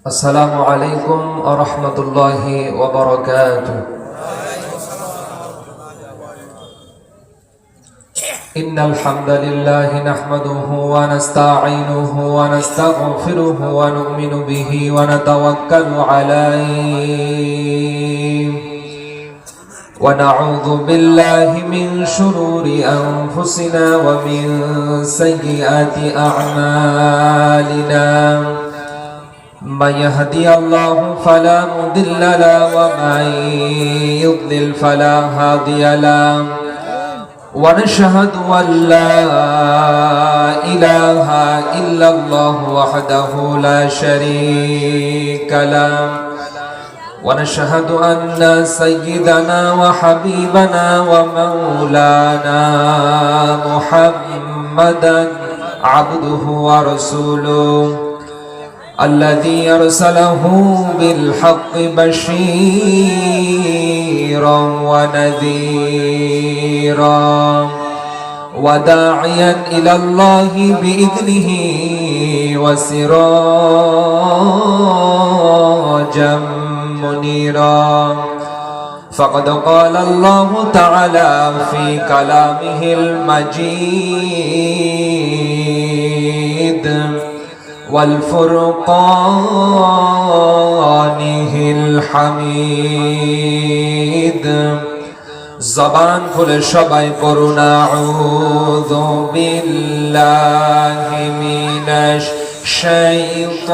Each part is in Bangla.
السلام عليكم ورحمة الله وبركاته. إن الحمد لله نحمده ونستعينه ونستغفره ونؤمن به ونتوكل عليه ونعوذ بالله من شرور أنفسنا ومن سيئات أعمالنا. من يهدي الله فلا مضل له ومن يضلل فلا هادي له ونشهد أن لا إله إلا الله وحده لا شريك له ونشهد أن سيدنا وحبيبنا ومولانا محمدا عبده ورسوله الذي أرسله بالحق بشيرا ونذيرا وداعيا إلى الله بإذنه وسراجا منيرا. فقد قال الله تعالى في كلامه المجيد والفرقانه الحميد. জবান খুলে সবাই পড়ুন আউযু বিল্লাহি মিনাশ শাইতানির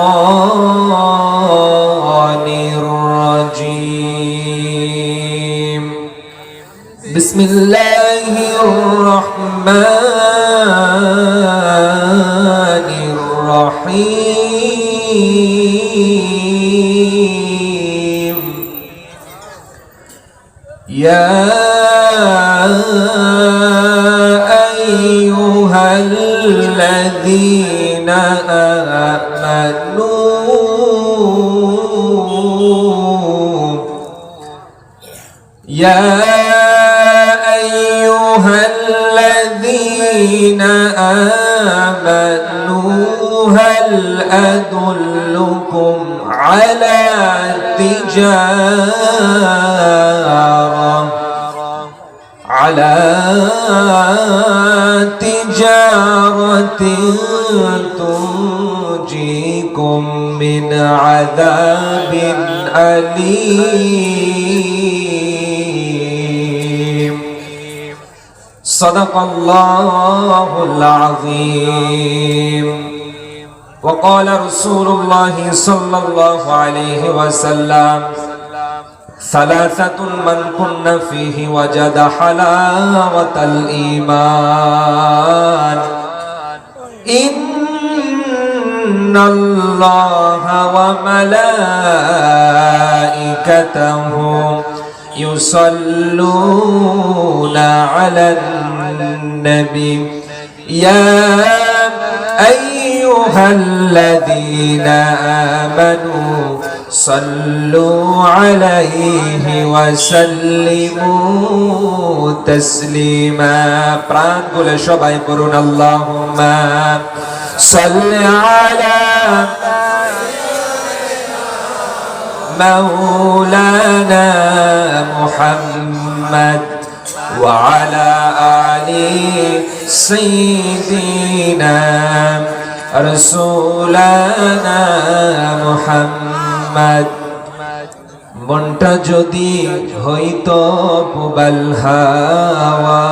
রাজীম। বিসমিল্লাহির রহমানির রহিম। ইয়া আইয়ুহাল্লাযীনা আমানু ইয়া আইয়ুহাল্লাযীনা আমানু هل أدلكم على تجارة تنجيكم من عذاب أليم. صدق الله العظيم. وقال رسول الله صلى الله عليه وسلم ثلاثة من كن فيه وجد حلاوة الإيمان إن الله وملائكته يصلون على النبي يا أيها الذين آمنوا صلوا عليه وسلموا تسليما. প্রাণ খুলে সবাই পড়ুন আল্লাহুম্মা সাল্লি আলা মাওলানা মুহাম্মদ وعلى آل سيدنا رسولنا محمد. মনটা যদি হইতো পুবাল হাওয়া,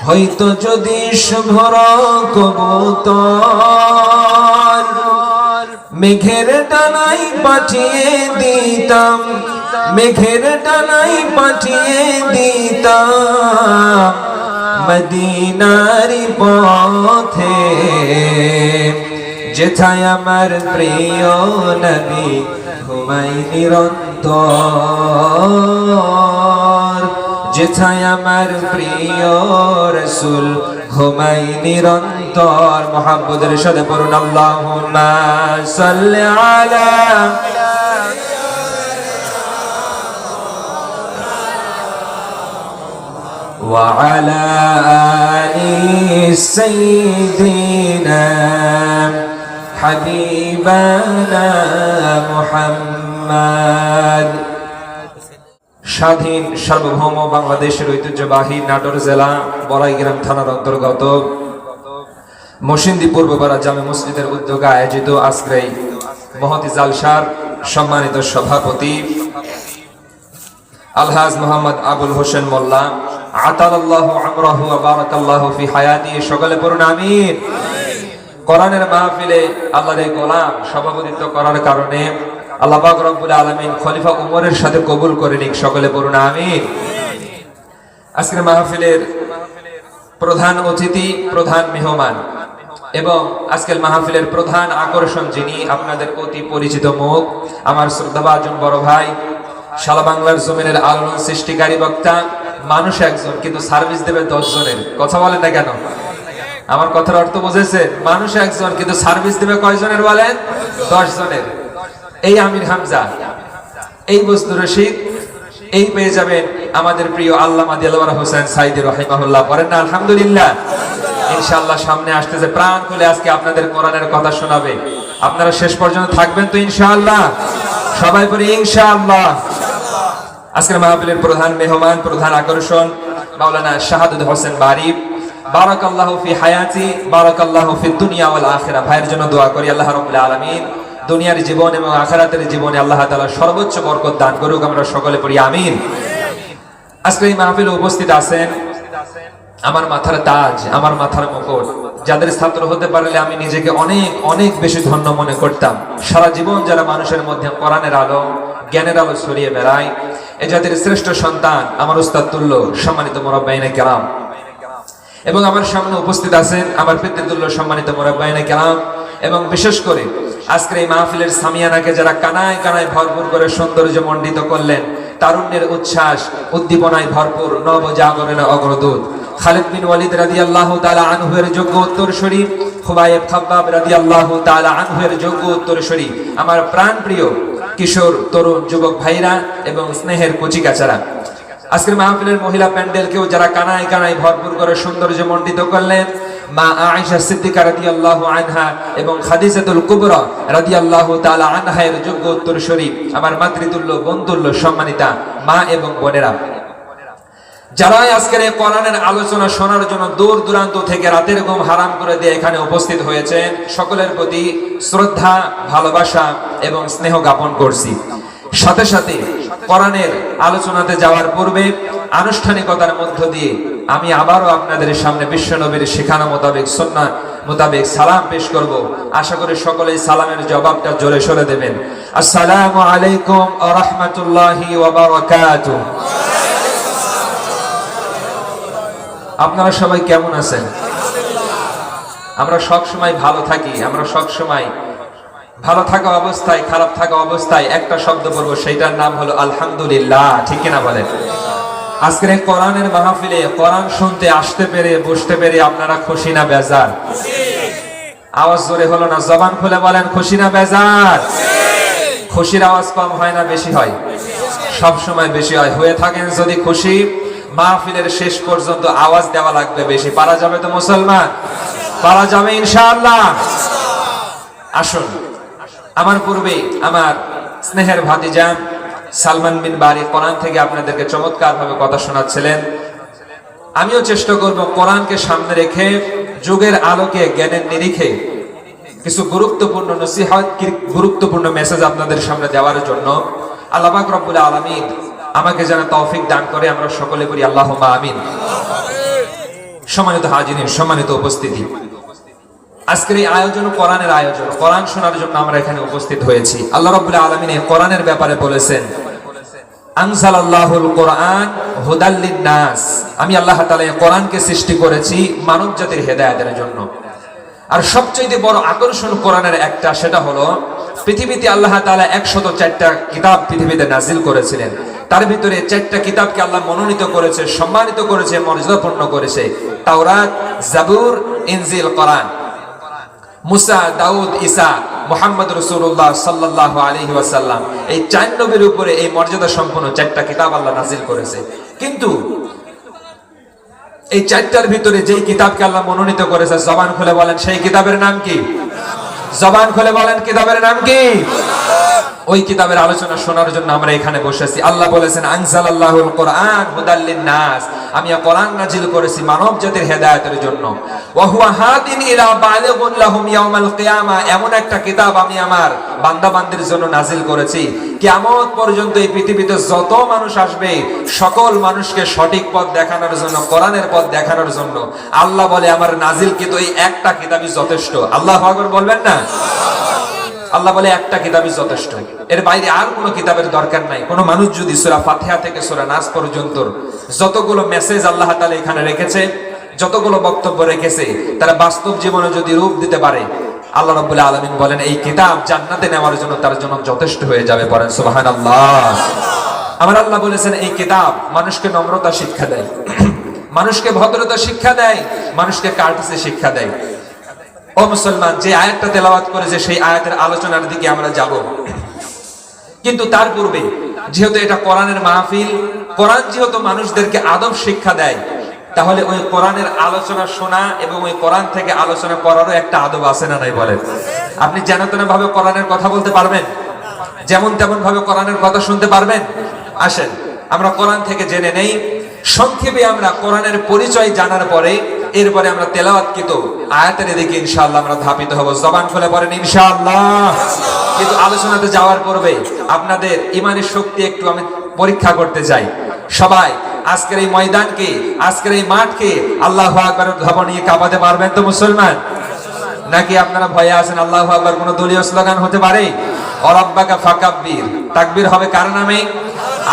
হইতো যদি শুভ্র কবুতর, মেঘের ডানাই পাঠিয়ে দিতাম, মেঘের ডানাই পাঠিয়ে দিতাম মদিনারি পথে, যেথায় আমার প্রিয় নবী ঘুমাই নিরন্তর, যেথায় আমার প্রিয় রাসূল ঘুমাই নিরন্তর। মুহাম্মদের সাথে পড়ুন আল্লাহুম্মা সাল্লি আলা وعلى آل سيدنا حبيبنا স্বাধীন সার্বভৌম বাংলাদেশের ঐতিহ্যবাহী নাটোর জেলা বড়াইগ্রাম থানার অন্তর্গত মসিন্দি পূর্বপাড়া জামে মসজিদের উদ্যোগে আয়োজিত আজকের এই মহতি জালসার সম্মানিত সভাপতি আলহাজ মোহাম্মদ আবুল হোসেন মোল্লা আতালাল্লাহু আমরাহু ওয়া বারাকাল্লাহু ফি হায়াতি, সকলে পড়ুন আমিন। কোরআনের মাহফিলে আল্লাহর এই গোলাম সভাপতিত্ব করার কারণে আল্লাহ পাক রব্বুল আলামিন খলিফা উমরের সাথে কবুল করে নিক, সকলে পড়ুন আমিন। আজকের মাহফিলের প্রধান অতিথি, প্রধান মেহমান এবং আজকের মাহফিলের প্রধান আকর্ষণ যিনি আপনাদের অতি পরিচিত মুখ, আমার শ্রদ্ধাভাজন বড় ভাই, সারা বাংলার জমিনের আলোড়ন সৃষ্টিকারী বক্তা, মানুষ একজন কিন্তু সার্ভিস দেবে 10 জনের। কথা বলেন না কেন? আমার কথার অর্থ বুঝেছেন? মানুষ একজন কিন্তু সার্ভিস দেবে কয়জনের বলেন? 10 জনের। এই আমির হামজা, এই বস্তুর রশিদ, এই পেয়ে যাবেন আমাদের প্রিয় আল্লামা দিলওয়ার হোসেন সাইদি রাহিমাহুল্লাহ। পড়েন না আলহামদুলিল্লাহ। ইনশাআল্লাহ সামনে আসতেছে প্রাণ খুলে আজকে আপনাদের কোরআনের কথা শোনাবে। আপনারা শেষ পর্যন্ত থাকবেন তো ইনশাআল্লাহ? সবাই পড়ি ইনশাআল্লাহ। আজকের মাহফিলের প্রধান মেহমান, প্রধান আকর্ষণ মাওলানা শাহাদুত হোসেন বারী, বারাকাল্লাহু ফি হায়াতি বারাকাল্লাহু ফিদ দুনিয়া ওয়াল আখিরা। ভাইয়ের জন্য দোয়া করি আল্লাহ রাব্বুল আলামিন দুনিয়ার জীবন এবং আখিরাতের জীবনে আল্লাহ তাআলা সর্বোচ্চ বরকত দান করুক। আমরা সকলে পড়ি আমিন। আজকে এই মাহফিলে উপস্থিত আছেন আমার মাথার তাজ, আমার মাথার মুকুট, যাদের ছাত্র হতে পারলে আমি নিজেকে অনেক অনেক বেশি ধন্য মনে করতাম। সারা জীবন যারা মানুষের মধ্যে কোরআনের আলো, জ্ঞানের আলো ছড়িয়ে বেড়ায়, এই জাতির শ্রেষ্ঠ সন্তান আমার উস্তাদ তুল্য সম্মানিত মুরাব্বিয়ানে কেরাম, এবং আমার সামনে উপস্থিত আছেন আমার পিতৃতুল্য সম্মানিত মুরাব্বিয়ানে কেরাম, এবং বিশেষ করে আজকের এই মাহফিলের সামিয়ানাকে যারা কানায় কানায় ভরপুর করে সৌন্দর্য মণ্ডিত করলেন, তারুণ্যের উচ্ছ্বাস উদ্দীপনায় ভরপুর নবজাগরণের অগ্রদূত খালিদ বিন ওয়ালিদ রাদিয়াল্লাহু তাআলা আনহু এর যোগ্য উত্তরসূরি, খুবাইব খাব্বাব রাদিয়াল্লাহু তাআলা আনহু এর যোগ্য উত্তরসূরি, আমার প্রাণপ্রিয় কিশোর তরুণ যুবক ভাইরা এবং স্নেহের কচিকাচারা, আজকের মাহফিলের মহিলা প্যান্ডেলকেও যারা কানায় কানায় ভরপুর করে সৌন্দর্য মণ্ডিত করলেন, মা আয়েশা সিদ্দিকা রাদিয়াল্লাহু আনহা এবং খাদিজাতুল কুবরা রাদিয়াল্লাহু তাআলা আনহা এর যোগ্য উত্তরসূরি, আমার মাতৃতুল্য বন্ধুল্য সম্মানিতা মা এবং বোনেরা, যারা আজকের এই কোরআনের আলোচনা শোনার জন্য দূর দূরান্ত থেকে রাতের ঘুম হারাম করে দিয়ে এখানে উপস্থিত হয়েছেন, সকলের প্রতি শ্রদ্ধা, ভালোবাসা এবং স্নেহ জ্ঞাপন করছি। সাথে সাথে কোরআনের আলোচনাতে যাওয়ার পূর্বে আনুষ্ঠানিকতার মধ্য দিয়ে আমি আবারও আপনাদের সামনে বিশ্বনবীর শেখানো মোতাবেক সুন্নাহ মোতাবেক সালাম পেশ করব। আশা করি সকলেই সালামের জবাবটা জোরে সোরে দেবেন। আসসালামু আলাইকুম ওয়া রাহমাতুল্লাহি ওয়া বারাকাতুহু। আপনারা সবাই কেমন আছেন? আমরা সব সময় ভালো থাকি, আমরা সব সময় ভালো থাকা অবস্থায়, খারাপ থাকা অবস্থায় একটা শব্দ বলবো, সেইটার নাম হলো আলহামদুলিল্লাহ। ঠিক কিনা বলেন? আজকের এই কোরআনের মাহফিলে কোরআন শুনতে আসতে পেরে, বসতে পেরে আপনারা খুশি না বেজার? আওয়াজ জোরে হলো না, জবান খুলে বলেন খুশি না বেজার? খুশির আওয়াজ কম হয় না বেশি হয়? সব সময় বেশি হয়। হয়ে থাকেন যদি খুশি, মাহফিলের শেষ পর্যন্ত আওয়াজ দেওয়া লাগবে বেশি। পারা যাবে তো মুসলমান? পারা যাবে ইনশাআল্লাহ। আসুন, আমার পূর্বে আমার স্নেহের ভাতিজা সালমান বিন বারী কোরআন থেকে আপনাদেরকে চমৎকার ভাবে কথা শোনাচ্ছিলেন। আমিও চেষ্টা করব কোরআনকে সামনে রেখে যুগের আলোকে জ্ঞানের নিরিখে কিছু গুরুত্বপূর্ণ নসিহত, গুরুত্বপূর্ণ মেসেজ আপনাদের সামনে দেওয়ার জন্য। আল্লাহ পাক রব্বুল আলামিন আমাকে যেন তৌফিক দান করে, আমরা সকলে করি আল্লাহুম্মা আমিন। সম্মানিত হাজিরিন, সম্মানিত উপস্থিতি, আজকের এই আয়োজন কোরআনের আয়োজন, কোরআন শোনার জন্য আমরা এখানে উপস্থিত হয়েছি। আল্লাহ রাব্বুল আলামিন কোরআনের ব্যাপারে বলেছেন, আনজালাল্লাহুল কোরআন হুদাল লিন-নাস, আমি আল্লাহ তাআলা এই কোরআনকে সৃষ্টি করেছি মানব জাতির হেদায়েতের জন্য। আর সবচেয়ে বড় আকর্ষণ কোরআনের একটা, সেটা হলো পৃথিবীতে আল্লাহ তাআলা 104টা কিতাব পৃথিবীতে নাজিল করেছিলেন। তার ভিতরে 4টা কিতাবকে আল্লাহ মনোনীত করেছে, সম্মানিত করেছে, মর্যাদাপূর্ণ করেছে। তাওরাত, জাবুর, ইনজিল, কোরআন। মুসা, দাউদ, ঈসা, মুহাম্মদ রাসূলুল্লাহ সাল্লাল্লাহু আলাইহি ওয়াসাল্লাম, এই 4 নবীর উপরে এই মর্যাদা সম্পন্ন 4টা কিতাব আল্লাহ নাজিল করেছে। কিন্তু এই 4টার ভিতরে যেই কিতাবকে আল্লাহ মনোনীত করেছে, জবান খুলে বলেন সেই কিতাবের নাম কি? জবান খুলে বলেন কিতাবের নাম কি? ওই কিতাবের আলোচনা শোনার জন্য আমরা এখানে বসেছি। আল্লাহ বলেছেন আনজালাল্লাহুল কোরআন হুদাল লিন-নাস, আমি কোরআন নাজিল করেছি মানব জাতির হেদায়েতের জন্য। ওয়া হুয়া হাদিন ইলা বালিগুন লাহুম ইয়াউমাল কিয়ামা, এমন একটা কিতাব আমি আমার বান্দা-বান্দীর জন্য নাজিল করেছি কিয়ামত পর্যন্ত এই পৃথিবীতে যত মানুষ আসবে সকল মানুষকে সঠিক পথ দেখানোর জন্য, কোরআনের পথ দেখানোর জন্য। আল্লাহ বলে আমার নাজিলকৃত এই একটা কিতাবই যথেষ্ট। আল্লাহু আকবার বলবেন না? আল্লাহ বলে একটা কিতাবই যথেষ্ট, এর বাইরে আর কোনো কিতাবের দরকার নাই। কোন মানুষ যদি সূরা ফাতিহা থেকে সূরা নাস পর্যন্ত যতগুলো মেসেজ আল্লাহ তাআলা এখানে রেখেছে, যতগুলো বক্তব্য রেখেছে, তারা বাস্তব জীবনে যদি রূপ দিতে পারে, আল্লাহ রাব্বুল আলামিন বলেন এই কিতাব জান্নাতে নেওয়ার জন্য তার জন্য যথেষ্ট হয়ে যাবে। পড়েন সুবহানাল্লাহ। আমার আল্লাহ বলেছেন এই কিতাব মানুষকে নম্রতা শিক্ষা দেয়, মানুষকে ভদ্রতা শিক্ষা দেয়, মানুষকে কার্টিসি শিক্ষা দেয়। ও মুসলমান, যে আয়াতটা তেলাওয়াত করেছে সেই আয়াতের আলোচনার দিকে আমরা যাব, কিন্তু তার পূর্বে যেহেতু এটা কোরআনের মাহফিল, কোরআন যেহেতু মানুষদেরকে আদব শিক্ষা দেয়, তাহলে ওই কোরআনের আলোচনা শোনা এবং ওই কোরআন থেকে আলোচনা করারও একটা আদব আছে না নাই বলেন? আপনি যেন তেন ভাবে কোরআনের কথা বলতে পারবেন? যেমন তেমন ভাবে কোরআনের কথা শুনতে পারবেন? আসেন আমরা কোরআন থেকে জেনে নেই। সংক্ষেপে আমরা কোরআনের পরিচয় জানার পরে এরপরে আমরা তেলাওয়াতকৃত আয়াতের দিকে ইনশাআল্লাহ আমরা ধাবিত হব। জবান খুলে পড়েন ইনশাআল্লাহ। কিন্তু আলোচনাতে যাওয়ার পূর্বে আপনাদের ইমানের শক্তি একটু আমি পরীক্ষা করতে চাই। সবাই আজকের এই ময়দানকে, আজকের এই মাঠকে আল্লাহু আকবারের ধ্বনি নিয়ে কাঁপাতে পারবেন তো মুসলমান? নাকি আপনারা ভয়ে আছেন? আল্লাহু আকবার কোন দলীয় স্লোগান হতে পারে? ওয়ারাব্বাকা ফাকাব্বির, তাকবীর হবে কার নামে?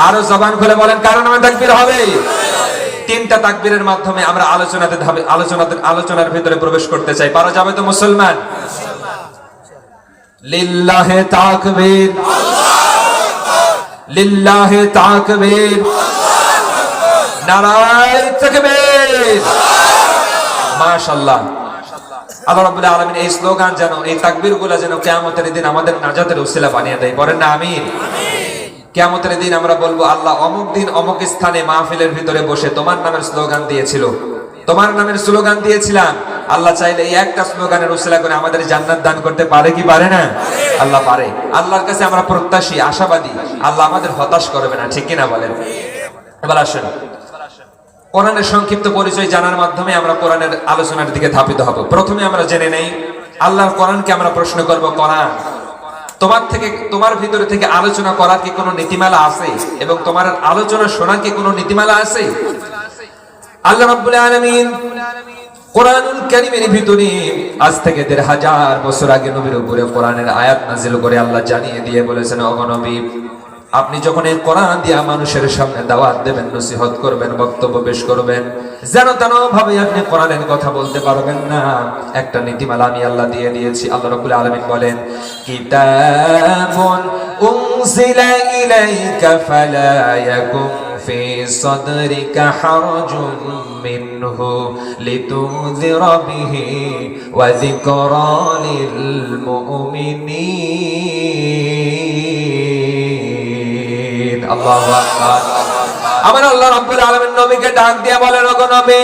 আরো জবান খুলে বলেন কার নামে তাকবীর হবে? তিনটা তাকবীরের মাধ্যমে আমরা আলোচনার ভিতরে প্রবেশ করতে চাই। পারা যাবে তো মুসলমান? লিল্লাহি তাকবীর, লিল্লাহি তাকবীর, নারায়ে তাকবীর। মাশাআল্লাহ। আল্লাহ রাব্বুল আলামিন এই স্লোগান যেন, এই তাকবীরগুলো যেন কিয়ামতের দিন আমাদের নাজাতের উসিলা বানিয়ে দেয়। বলেন না আমিন? কিয়ামতের দিন আমরা বলবো আল্লাহ অমুক দিন অমুক স্থানে মাহফিলের ভিতরে বসে তোমার নামের স্লোগান দিয়েছিল, তোমার নামের স্লোগান দিয়েছিলাম। আল্লাহ চাইলে এই একটা স্লোগানের উসিলা করে আমাদের জান্নাত দান করতে পারে কি পারে না? আল্লাহ পারে। আল্লাহর কাছে আমরা প্রত্যাশী, আশাবাদী, আল্লাহ আমাদের হতাশ করবে না, ঠিক কিনা বলেন? এবার আসেন কোরআনের সংক্ষিপ্ত পরিচয় জানার মাধ্যমে আমরা কোরআনের আলোচনার দিকে ধাবিত হব। প্রথমে আমরা জেনে নেই আল্লাহর কোরআনকে আমরা প্রশ্ন করব, কোরআন তোমার থেকে, তোমার ভিতরে থেকে আলোচনা করার কি কোনো নীতিমালা আছে? এবং তোমার আলোচনা শোনার কি কোনো নীতিমালা আছে? আল্লাহ রাব্বুল আলামিন কোরআনুল কারীমের ভিতরে আজ থেকে ১৫০০ বছর আগে নবীর উপরে কোরআনের আয়াত নাযিল করে আল্লাহ জানিয়ে দিয়ে বলেছেন, ওগো নবী, আপনি যখন এই কোরআন দিয়া মানুষের সামনে দাওয়াত দেবেন, নসিহত করবেন, বক্তব্য পেশ করবেন, যেন তেন ভাবে আপনি কোরআনের কথা বলতে পারবেন না। একটা নীতিমালা আমি আল্লাহ দিয়ে দিয়েছি। আল্লাহ রাব্বুল আলামিন বলেন, কিতাবুন উনজিলা ইলাইকা ফালা ইয়াকুম ফি সাদরিকা হারাজুন মিনহু লিতুনযিরা বিহি ওয়া যিকরা লিল মুমিনিন। আল্লাহু আকবার। আমার আল্লাহ রাব্বুল আলামিন নবীকে ডাক দিয়ে বলেন, ওগো নবী,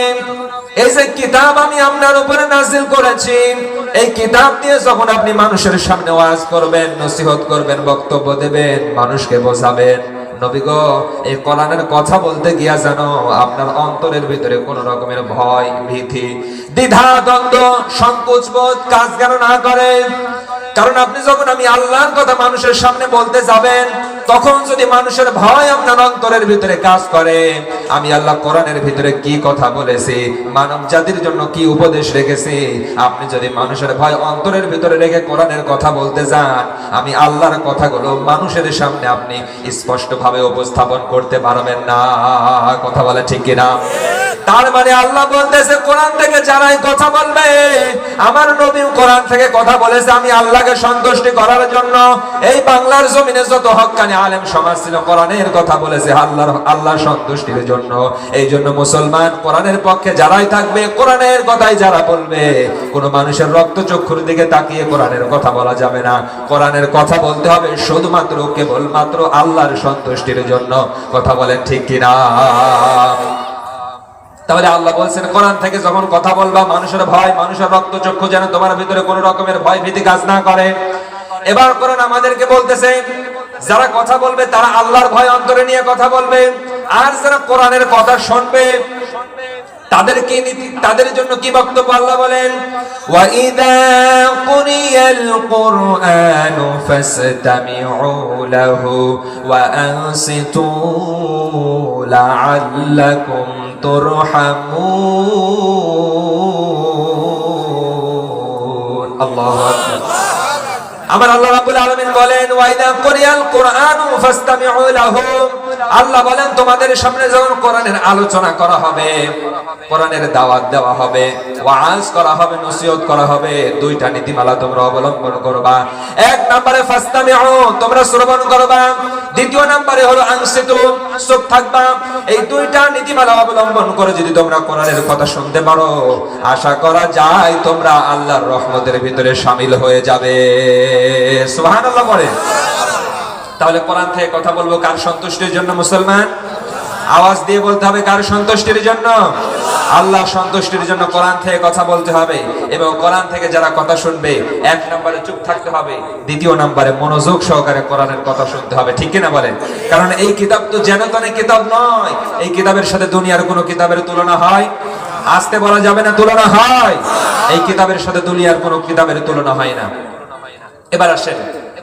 এই যে কিতাব আমি আপনার উপরে নাযিল করেছি, এই কিতাব দিয়ে যখন আপনি মানুষের সামনে ওয়াজ করবেন, নসিহত করবেন, বক্তব্য দেবেন, মানুষকে বোঝাবেন, নবী গো, এই কোরআনের কথা বলতে গিয়া জানো আপনার অন্তরের ভিতরে কোন রকমের ভয়, ভীতি, দ্বিধা, দ্বন্দ্ব, সংকোচ বোধ কাজ যেন না করে। কারণ আপনি যখন আমি আল্লাহর কথা মানুষের সামনে বলতে যাবেন, তখন যদি মানুষের ভয় আপনার অন্তরের ভিতরে কাজ করে, আমি আল্লাহ কোরআনের ভিতরে কি কথা বলেছি, মানব জাতির জন্য কি উপদেশ রেখেছি, আপনি যদি মানুষের ভয় অন্তরের ভিতরে রেখে কোরআনের কথা বলতে যান, আমি আল্লাহর কথাগুলো মানুষের সামনে আপনি স্পষ্ট ভাবে উপস্থাপন করতে পারবেন না। কথা বলে ঠিক কিনা? তার মানে আল্লাহ বলতেছে কোরআন থেকে যারাই কথা বলবে, আমার নবী কোরআন থেকে কথা বলেছে আমি আল্লাহকে সন্তুষ্টি করার জন্য। এই বাংলার জমিনে যত হক্কানি আলেম সমাজ ছিল কোরআনের কথা বলেছে আল্লাহ সন্তুষ্টির জন্য। এই জন্য মুসলমান কোরআনের পক্ষে যারাই থাকবে, কোরআনের কথাই যারা বলবে, কোন মানুষের রক্তচক্ষুর দিকে তাকিয়ে কোরআনের কথা বলা যাবে না। কোরআনের কথা বলতে হবে শুধুমাত্র কেবলমাত্র আল্লাহর সন্তুষ্টির জন্য। কথা বলেন ঠিক কিনা? তাহলে আল্লাহ বলছেন কোরআন থেকে যখন কথা বলবা, মানুষের ভয়, মানুষের রক্তচক্ষু যেন তোমার ভিতরে কোন রকমের ভয় ভীতি কাজ না করে। এবার কোরআন আমাদেরকে বলতেছে যারা কথা বলবে তারা আল্লাহর ভয় অন্তরে নিয়ে কথা বলবে, আর যারা কোরআনের কথা শুনবে তাদের জন্য কি বক্তব্য আল্লাহ বলেন, ওয়া ইযা কুরিয়াল কুরআনু ফাসতামিউ লাহু ওয়া আনসিতু লাআল্লাকুম তুরহামুন। আল্লাহু আকবার। আমার আল্লাহ রাব্বুল আলামিন বলেন, ওয়া ইযা কুরিয়াল কুরআনু ফাসতামিউ লাহু, আল্লাহ বলেন তোমাদের সামনে যখন কোরআনের আলোচনা করা হবে, কোরআনের দাওয়াত দেওয়া হবে, ওয়াজ করা হবে, নসিহত করা হবে, দুইটা নীতিমালা তোমরা অবলম্বন করবা। এক নম্বরে ফাসতামিউ, তোমরা শ্রবণ করবা। দ্বিতীয় নম্বরে হলো আনসিতু, চুপ থাকবা। এই দুইটা নীতিমালা অবলম্বন করে যদি তোমরা কোরআনের কথা শুনতে পারো, আশা করা যায় তোমরা আল্লাহর রহমতের ভিতরে শামিল হয়ে যাবে। সুবহানাল্লাহ বলে। তাহলে কোরআন থেকে কথা বলবো কার সন্তুষ্টির জন্য মুসলমান? আওয়াজ দিয়ে বলতে হবে কার সন্তুষ্টির জন্য? আল্লাহ সন্তুষ্টির জন্য কোরআন থেকে কথা বলতে হবে। এবং কোরআন থেকে যারা কথা শুনবে, এক নম্বরে চুপ থাকতে হবে, দ্বিতীয় নম্বরে মনোযোগ সহকারে কোরআনের কথা শুনতে হবে। ঠিক কিনা বলেন? কারণ এই কিতাব তো যেন তেন কিতাব নয়। এই কিতাবের সাথে দুনিয়ার কোনো কিতাবের তুলনা হয়? আসতে বলা যাবে না তুলনা হয়। এই কিতাবের সাথে দুনিয়ার কোনো কিতাবের তুলনা হয় না। এবার আসেন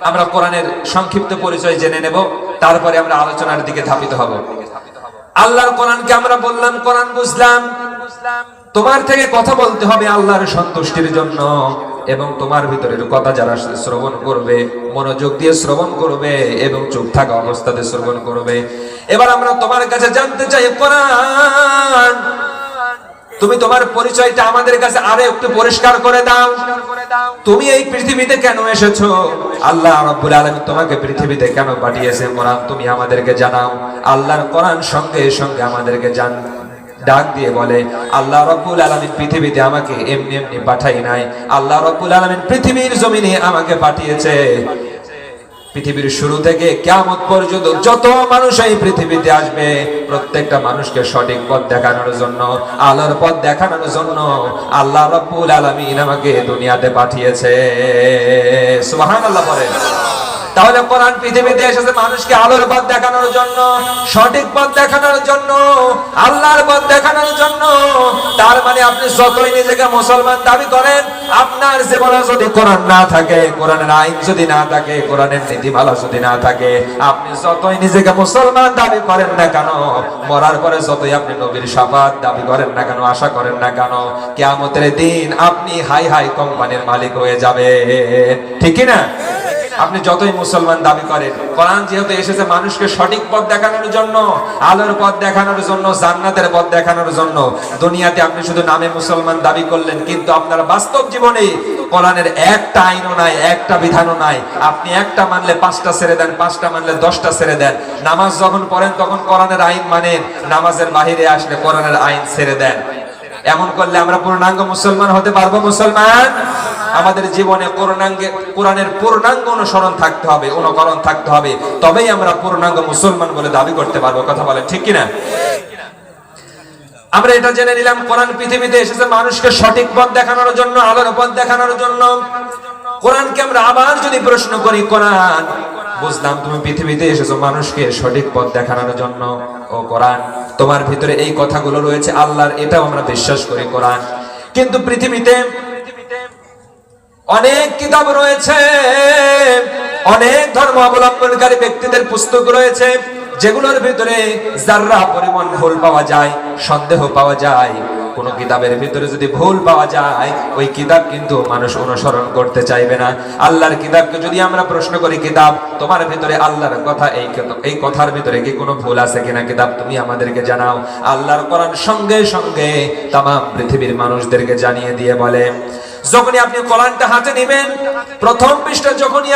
আমরা কোরআনের সংক্ষিপ্ত পরিচয় জেনে নেব, তারপরে আমরা আলোচনার দিকে ধাবিত হব। আল্লাহর কোরআনকে আমরা বললাম, কোরআন বুঝলাম। তোমার থেকে কথা বলতে হবে আল্লাহর সন্তুষ্টির জন্য, এবং তোমার ভিতরের কথা যারা শ্রবণ করবে, মনোযোগ দিয়ে শ্রবণ করবে এবং চুপ থাকা অবস্থাতে শ্রবণ করবে। এবার আমরা তোমার কাছে জানতে চাই, কোরআন তুমি তোমার পরিচয়টা আমাদের কাছে আরো একটু পরিষ্কার করে দাও। তুমি এই পৃথিবীতে কেন এসেছো? আল্লাহ রাব্বুল আলামিন তোমাকে পৃথিবীতে কেন পাঠিয়েছে? কোরআন তুমি আমাদেরকে জানাও। আল্লাহর কোরআন সঙ্গে সঙ্গে আমাদেরকে ডাক দিয়ে বলে, আল্লাহ রাব্বুল আলামিন পৃথিবীতে আমাকে এমনি এমনি পাঠাই নাই। আল্লাহ রাব্বুল আলামিন পৃথিবীর জমিনে আমাকে পাঠিয়েছে। পৃথিবীর শুরু থেকে কিয়ামত পর্যন্ত যত মানুষ এই পৃথিবীতে আসবে, প্রত্যেকটা মানুষকে সঠিক পথ দেখানোর জন্য, আলোর পথ দেখানোর জন্য আল্লাহ রাব্বুল আলামিন আমাকে দুনিয়াতে পাঠিয়েছে। সুবহানাল্লাহ বলেন। তাহলে কোরআন পৃথিবীতে এসেছে মানুষকে আলোর পথ দেখানোর জন্য, সঠিক পথ দেখানোর জন্য, আল্লাহর পথ দেখানোর জন্য। তার মানে আপনি যতই নিজেকে মুসলমান দাবি করেন, আপনার জীবনে যদি কোরআন না থাকে, কোরআনের আইন যদি না থাকে, কোরআনের নীতিমালা যদি না থাকে, আপনি যতই নিজেকে মুসলমান দাবি করেন না কেন, মরার পরে যতই আপনি নবীর শাফাত দাবি করেন না কেন, আশা করেন না কেন, কিয়ামতের দিন আপনি হাই হাই কোম্পানির মালিক হয়ে যাবেন। ঠিক কি না? আপনি যতই মুসলমান দাবি করেন, কোরআন যেহেতু এসেছে মানুষকে সঠিক পথ দেখানোর জন্য, আলোর পথ দেখানোর জন্য, জান্নাতের পথ দেখানোর জন্য, দুনিয়াতে আপনি শুধু নামে মুসলমান দাবি করলেন, কিন্তু আপনার বাস্তব জীবনে কোরআনের একটা আইনও নাই, একটা বিধানও নাই। আপনি একটা মানলে 5টা ছেড়ে দেন, 5টা মানলে 10টা ছেড়ে দেন। নামাজ যখন পড়েন তখন কোরআনের আইন মানেন, নামাজের বাহিরে আসলে কোরআনের আইন ছেড়ে দেন। এমন করলে আমরা পূর্ণাঙ্গ মুসলমান হতে পারবো? মুসলমান আমাদের জীবনে কোরআনের পূর্ণাঙ্গ অনুসরণ থাকতে হবে, অনুকরণ থাকতে হবে, তবেই আমরা পূর্ণাঙ্গ মুসলমান বলে দাবি করতে পারবো। কথা বলেন ঠিক কিনা? আমরা এটা জেনে নিলাম, কোরআন পৃথিবীতে এসেছে মানুষকে সঠিক পথ দেখানোর জন্য, আলোর পথ দেখানোর জন্য। কোরআনকে আমরা আবার যদি প্রশ্ন করি, কোরআন বুঝলাম তুমি পৃথিবীতে এসেছো মানুষকে সঠিক পথ দেখানোর জন্য। ও কোরআন, তোমার ভিতরে এই কথাগুলো রয়েছে আল্লাহর, এটাও আমরা বিশ্বাস করি কোরআন। কিন্তু পৃথিবীতে অনেক কিতাব রয়েছে, অনেক ধর্ম অবলম্বনকারী ব্যক্তিদের পুস্তক রয়েছে, যেগুলোর ভিতরে যাররা পরিমাণ ভুল পাওয়া যায়, সন্দেহ পাওয়া যায়। কোন কিতাবের ভিতরে যদি ভুল পাওয়া যায়, ওই কিতাব কিন্তু মানুষ অনুসরণ করতে চাইবে না। আল্লাহর কিতাবকে যদি আমরা প্রশ্ন করি, কিতাব তোমার ভিতরে আল্লাহর কথা, এই কথার ভিতরে কি কোনো ভুল আছে কিনা, কিতাব তুমি আমাদেরকে জানাও। আল্লাহর কোরআন সঙ্গে সঙ্গে তাম পৃথিবীর মানুষদেরকে জানিয়ে দিয়ে বলে, যখনই আপনি কোরআনটা হাতে নেবেন, প্রথম পৃষ্ঠা যখনই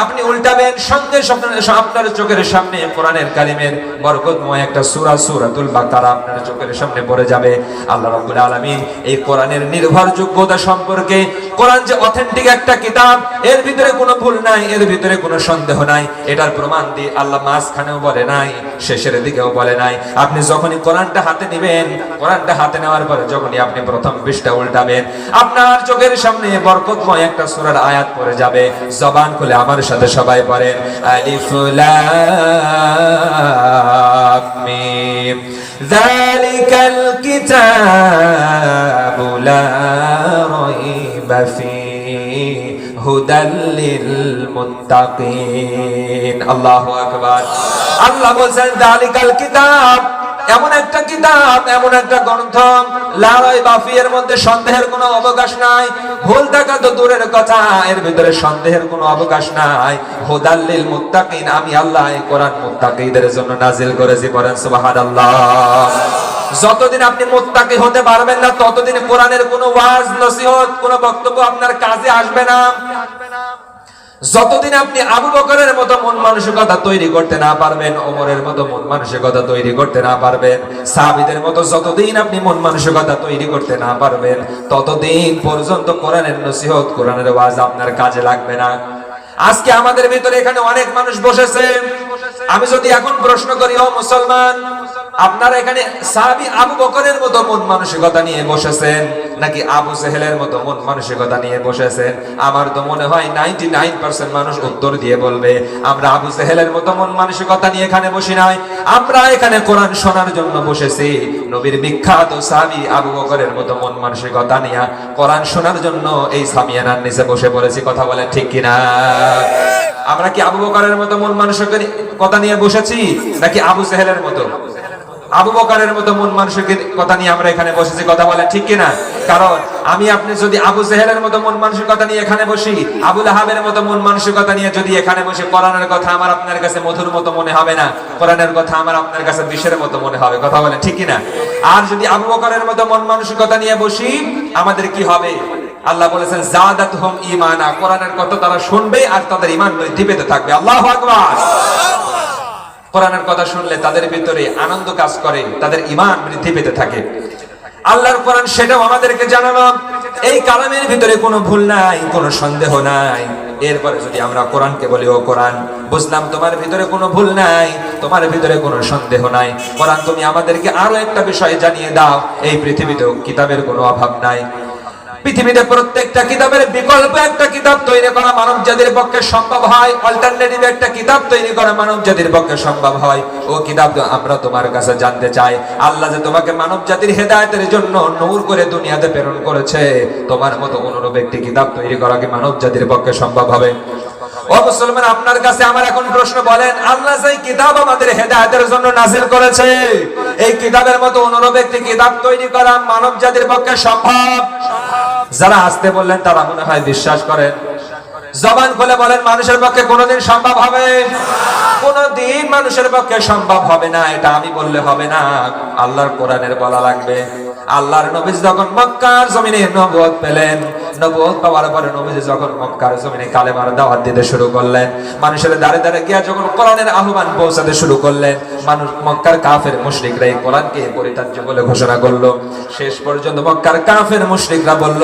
আপনি উল্টাবেন, সঙ্গে সঙ্গে আপনার চোখের সামনে কোরআনের কালিমের বরকতময় একটা সূরা, সূরাতুল বাকারা আপনার চোখের সামনে পড়ে যাবে। আল্লাহ রাব্বুল আলামিন এই কোরআনের নির্ভরযোগ্যতা সম্পর্কে, কোরআন যে অথেন্টিক একটা কিতাব, এর ভিতরে কোনো ভুল নাই, এর ভিতরে কোনো সন্দেহ নাই, এটার প্রমাণ দিয়ে আল্লাহ মাঝখানেও বলে নাই, শেষের দিকেও বলে নাই। আপনি যখনই কোরআনটা হাতে নেবেন, কোরআনটা হাতে নেওয়ার পরে যখনই আপনি প্রথম পৃষ্ঠা উল্টাবেন, আপনার চোখে চোখের সামনে বরকতময় একটা সূরার আয়াত পড়ে যাবে, জবান খুলে আমার সাথে সবাই পড়েন আলিফ লাম মিম যালিকাল কিতাবু লা রাইবা ফীহি হুদাল লিল মুত্তাকিন। আল্লাহু আকবার। আল্লাহ বলেন যালিকাল কিতাব, এমন একটা কিতাব, এমন একটা গ্রন্থ, লা রাইবা ফীহি, এর মধ্যে সন্দেহের কোনো অবকাশ নাই। ভুল থাকা তো দূরের কথা, এর ভিতরে সন্দেহের কোনো অবকাশ নাই। হুদাল লিল মুত্তাকিন, আমি আল্লাহ এই কোরআন মুত্তাকিদের জন্য নাজিল করেছি। পড়েন সুবহানাল্লাহ। যতদিন আপনি মুত্তাকি হতে পারবেন না, ততদিন কোরআনের কোনো ওয়াজ নসিহত, কোনো বক্তব্য আপনার কাজে আসবে না। যতদিন আপনি আবু বকরের মতো মন মানসিকতা তৈরি করতে না পারবেন, ওমরের মতো মন মানসিকতা তৈরি করতে না পারবেন, সাহাবীদের মতো যতদিন আপনি মন মানসিকতা তৈরি করতে না পারবেন, ততদিন পর্যন্ত কোরআনের নসিহত, কোরআনের ওয়াজ আপনার কাজে লাগবে না। আজকে আমাদের ভিতরে এখানে অনেক মানুষ বসেছে। আমি যদি এখন প্রশ্ন করি, ও মুসলমান, আপনারা এখানে সাহাবী আবু বকরের মতো মন মানসিকতা নিয়ে বসেছেন নাকি আবু জেহেলের মতো মন মানসিকতা নিয়ে বসেছেন? আমার তো মনে হয় 99% মানুষ উত্তর দিয়ে বলবে আমরা আবু জেহেলের মতো মন মানসিকতা নিয়ে এখানে বসি নাই, আমরা এখানে কোরআন শোনার জন্য বসেছি। নবীর বিখ্যাত সাহাবী আবু বকরের মতো মন মানসিকতা নিয়ে কোরআন শোনার জন্য এই সামিয়ানার নিচে বসে পড়েছি। কথা বলেন ঠিক কিনা? আমরা কি আবু বকরের মতো মন মানসিকতা নিয়ে বসেছি নাকি আবু জেহেলের মতো? আবু বকরের মতো মন মানসিকতা নিয়ে আমরা এখানে বসেছি। কথা বলেন ঠিক কিনা? কারণ আমি আপনি যদি আবু জেহেলের মতো মন মানসিকতা নিয়ে এখানে বসি, আবু লাহাবের মতো মন মানসিকতা নিয়ে যদি এখানে বসি, কোরআনের কথা আমার আপনার কাছে মধুর মতো মনে হবে না, কোরআনের কথা আমার আপনার কাছে বিষের মতো মনে হবে। কথা বলেন ঠিক কিনা? আর যদি আবু বকরের মতো মন মানসিকতা নিয়ে বসি, আমাদের কি হবে? আল্লাহ বলেছেন জাদাতহুম ঈমানা, কোরআনের কথা তারা শুনবে আর তাদের ঈমান বৃদ্ধি পেতে থাকবে। আল্লাহু আকবার। কোরআনের কথা শুনলে তাদের ভিতরে আনন্দ কাজ করে, তাদের ঈমান বৃদ্ধি পেতে থাকে। আল্লাহর কোরআন সেটাও আমাদেরকে জানালো। এই কালামের ভিতরে কোনো ভুল নাই, কোনো সন্দেহ নাই। এরপরে যদি আমরা কোরআনকে বলি, ও কোরআন, বুঝলাম তোমার ভিতরে কোনো ভুল নাই, তোমার ভিতরে কোনো সন্দেহ নাই, কোরআন তুমি আমাদেরকে আরো একটা বিষয় জানিয়ে দাও, এই পৃথিবীতে কিতাবের কোনো অভাব নাই। পৃথিবীতে প্রত্যেকটা কিতাবের বিকল্প একটা কিতাব তৈরি করা মানব জাতির পক্ষে সম্ভব হয়, অল্টারনেটিভ একটা কিতাব তৈরি করা মানব জাতির পক্ষে সম্ভব হয়। ও কিতাব আমরা তোমার কাছে জানতে চাই, আল্লাহ যে তোমাকে মানব জাতির হেদায়েতের জন্য নূর করে দুনিয়াতে প্রেরণ করেছে, তোমার মতো অনুরূপ একটি কিতাব তৈরি করা কি মানব জাতির পক্ষে সম্ভব হবে? ও মুসলমান, আপনার কাছে আমার এখন প্রশ্ন, বলেন আল্লাহ যে কিতাব আমাদের হেদায়েতের জন্য নাযিল করেছে, এই কিতাবের মতো অনুরূপ একটি কিতাব তৈরি করা মানব জাতির পক্ষে সম্ভব? যারা আসতে বললেন তারা মনে হয় বিশ্বাস করেন। জবান খুলে বলেন মানুষের পক্ষে কোনোদিন সম্ভব হবে? কোনোদিন মানুষের পক্ষে সম্ভব হবে না। এটা আমি বললে হবে না, আল্লাহর কোরআনের বলা লাগবে। আল্লাহর নবী যখন মক্কার জমিনে নবুয়ত পেলেন, নবুয়ত পাওয়ার পরে নবী যখন মক্কার জমিনে কালেমার দাওয়াত দিতে শুরু করলেন, মানুষের দাঁড়ে দাঁড়ে গিয়া যখন কোরআনের আহ্বান পৌঁছাতে শুরু করলেন, মানুষ মক্কার কাফের মুশরিকরা এই কোরআনকে পরিত্যাজ্য বলে ঘোষণা করলো। শেষ পর্যন্ত মক্কার কাফের মুশরিকরা বলল,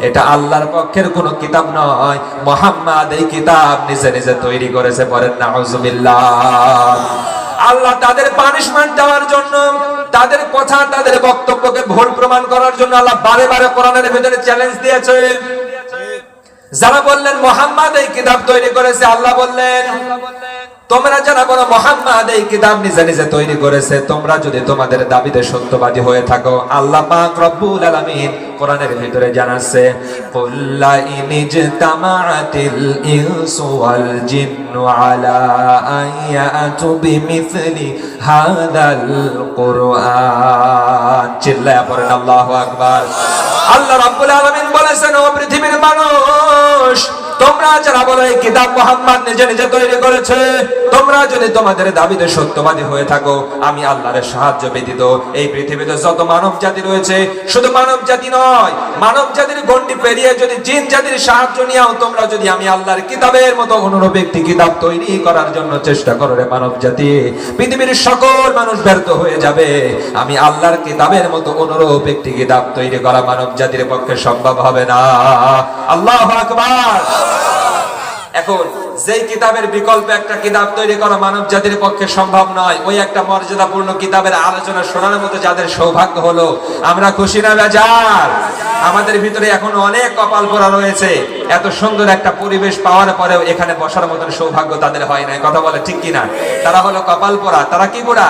এটা আল্লাহর পক্ষের কোনো কিতাব নয়, মুহাম্মদ এই কিতাব নিজে নিজে তৈরি করেছে। পড়েন নাউজুবিল্লাহ। আল্লাহ তাদের পানিশমেন্ট দেওয়ার জন্য, তাদের কথা, তাদের বক্তব্যকে ভুল প্রমাণ করার জন্য আল্লাহ বারে বারে কোরআনের ভিতরে চ্যালেঞ্জ দিয়েছে। যারা বললেন মুহাম্মদ এই কিতাব তৈরি করেছে, আল্লাহ বললেন তোমরা যারা বলো মুহাম্মদ এই কিতাব নিজে নিজে তৈরি করেছে, তোমরা যদি তোমাদের দাবিতে সত্যবাদী হয়ে থাকো, আল্লাহ পাক রব্বুল আলামিন কোরআনের ভিতরে জানাচ্ছে, কুল্লা ইনজতামাআতিল ইনসু ওয়াল জিন্নু আলা আয়াতু বিমিসলি হাদাল কুরআন। চিল্লায়া পড়েন আল্লাহু আকবার। আল্লাহ রাব্বুল আলামিন বলেছেন, ও পৃথিবীর মানুষ, তোমরা যারা বলো এই কিতাব মুহাম্মদ নিজে নিজে তৈরি করেছে, তোমরা যদি তোমাদের দাবিতে সত্যবাদী হয়ে থাকো, আমি আল্লাহর সাহায্য ব্যতীত এই পৃথিবীতে যত মানব জাতি রয়েছে, শুধু মানব জাতি নয়, মানব জাতির গণ্ডি পেরিয়ে যদি জিন জাতির সাহায্য নিয়েও তোমরা যদি আমি আল্লাহর কিতাবের মতো অনুরূপ একটি কিতাব তৈরি করার জন্য চেষ্টা করো রে মানব জাতি, পৃথিবীর সকল মানুষ ব্যর্থ হয়ে যাবে। আমি আল্লাহর কিতাবের মতো অনুরূপ একটি কিতাব তৈরি করা মানব জাতির পক্ষে সম্ভব হবে না। আল্লাহু আকবার। এখন যেই কিতাবের বিকল্প একটা কিতাব তৈরি করা মানব জাতির পক্ষে সম্ভব নয়, ওই একটা মর্যাদাপূর্ণ কিতাবের আলোচনা শোনার মতো যাদের সৌভাগ্য হলো, আমরা খুশি না বেজার? আমাদের ভিতরে এখন অনেক কপাল পোড়া রয়েছে, এত সুন্দর একটা পরিবেশ পাওয়ার পরেও এখানে বসার মতন সৌভাগ্য তাদের হয় না। কথা বলে ঠিক কিনা? তারা হলো কপাল পোড়া। তারা কি পোড়া?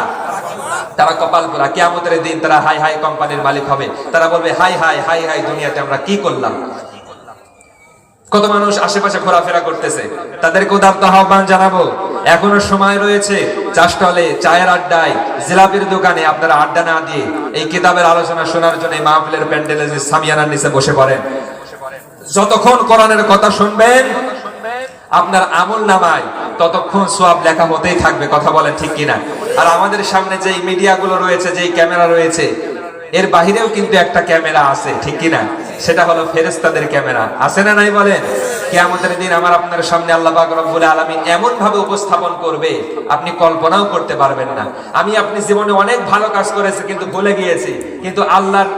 তারা কপাল পোড়া। কিয়ামতের দিন তারা হাই হাই কোম্পানির মালিক হবে। তারা বলবে হাই হাই হাই হাই, দুনিয়াতে আমরা কি করলাম। কত মানুষ আশেপাশে ঘোরাফেরা করতেছে, তাদেরকে উদাত্ত আহ্বান জানাবো, এখনো সময় রয়েছে। চা স্টলে, চায়ের আড্ডায়, জিলাপির দোকানে আপনারা আড্ডা না দিয়ে এই কিতাবের আলোচনা শোনার জন্য এই মাহফিলের প্যান্ডেলে যে সামিয়ানার নিচে বসে পড়েন। যতক্ষণ কোরআনের কথা শুনবেন আপনার আমল নামায় ততক্ষণ সওয়াব লেখা হতেই থাকবে। কথা বলেন ঠিক কিনা? আর আমাদের সামনে যেই মিডিয়াগুলো রয়েছে, যেই ক্যামেরা রয়েছে, এর বাহিরেও কিন্তু একটা ক্যামেরা আছে, ঠিক কিনা? সেটা হলো ফেরেশতাদের ক্যামেরা। আছে না নাই বলেন? কিয়ামতের দিন আমার আপনার সামনে আল্লাহ পাক রব্বুল আলামিন এমন ভাবে উপস্থাপন করবে আপনি কল্পনাও করতে পারবেন না। আমি আপনি জীবনে অনেক ভালো কাজ করেছি কিন্তু ভুলে গিয়েছি, কিন্তু আল্লাহর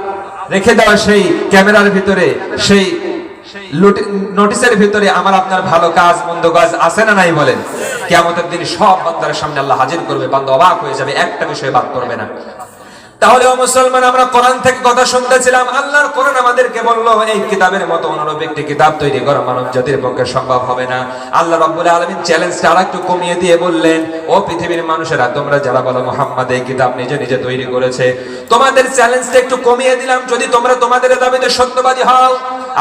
রেখে দেওয়া সেই ক্যামেরার ভিতরে, সেই নোটিসের ভিতরে আমার আপনার ভালো কাজ মন্দ কাজ আছে না নাই বলেন? কিয়ামতের দিন সব বান্দার সামনে আল্লাহ হাজির করবে, বান্দা অবাক হয়ে যাবে, একটা বিষয় বাদ করবে না। তাহলে ও মুসলমান, আমরা কোরআন থেকে কথা শুনতেছিলাম। আল্লাহর কোরআন আমাদেরকে বলল এই কিতাবের মতো অনুরূপ একটি কিতাব তৈরি করা মানব জাতির পক্ষে সম্ভব হবে না। আল্লাহ রাব্বুল আলামিন চ্যালেঞ্জটা আরেকটু কমিয়ে দিয়ে বললেন, ও পৃথিবীর মানুষেরা, তোমরা যারা বলো মুহাম্মদ এই কিতাব নিজে নিজে তৈরি করেছে, তোমাদের চ্যালেঞ্জটা একটু কমিয়ে দিলাম, যদি তোমরা তোমাদের দাবিতে সত্যবাদী হও।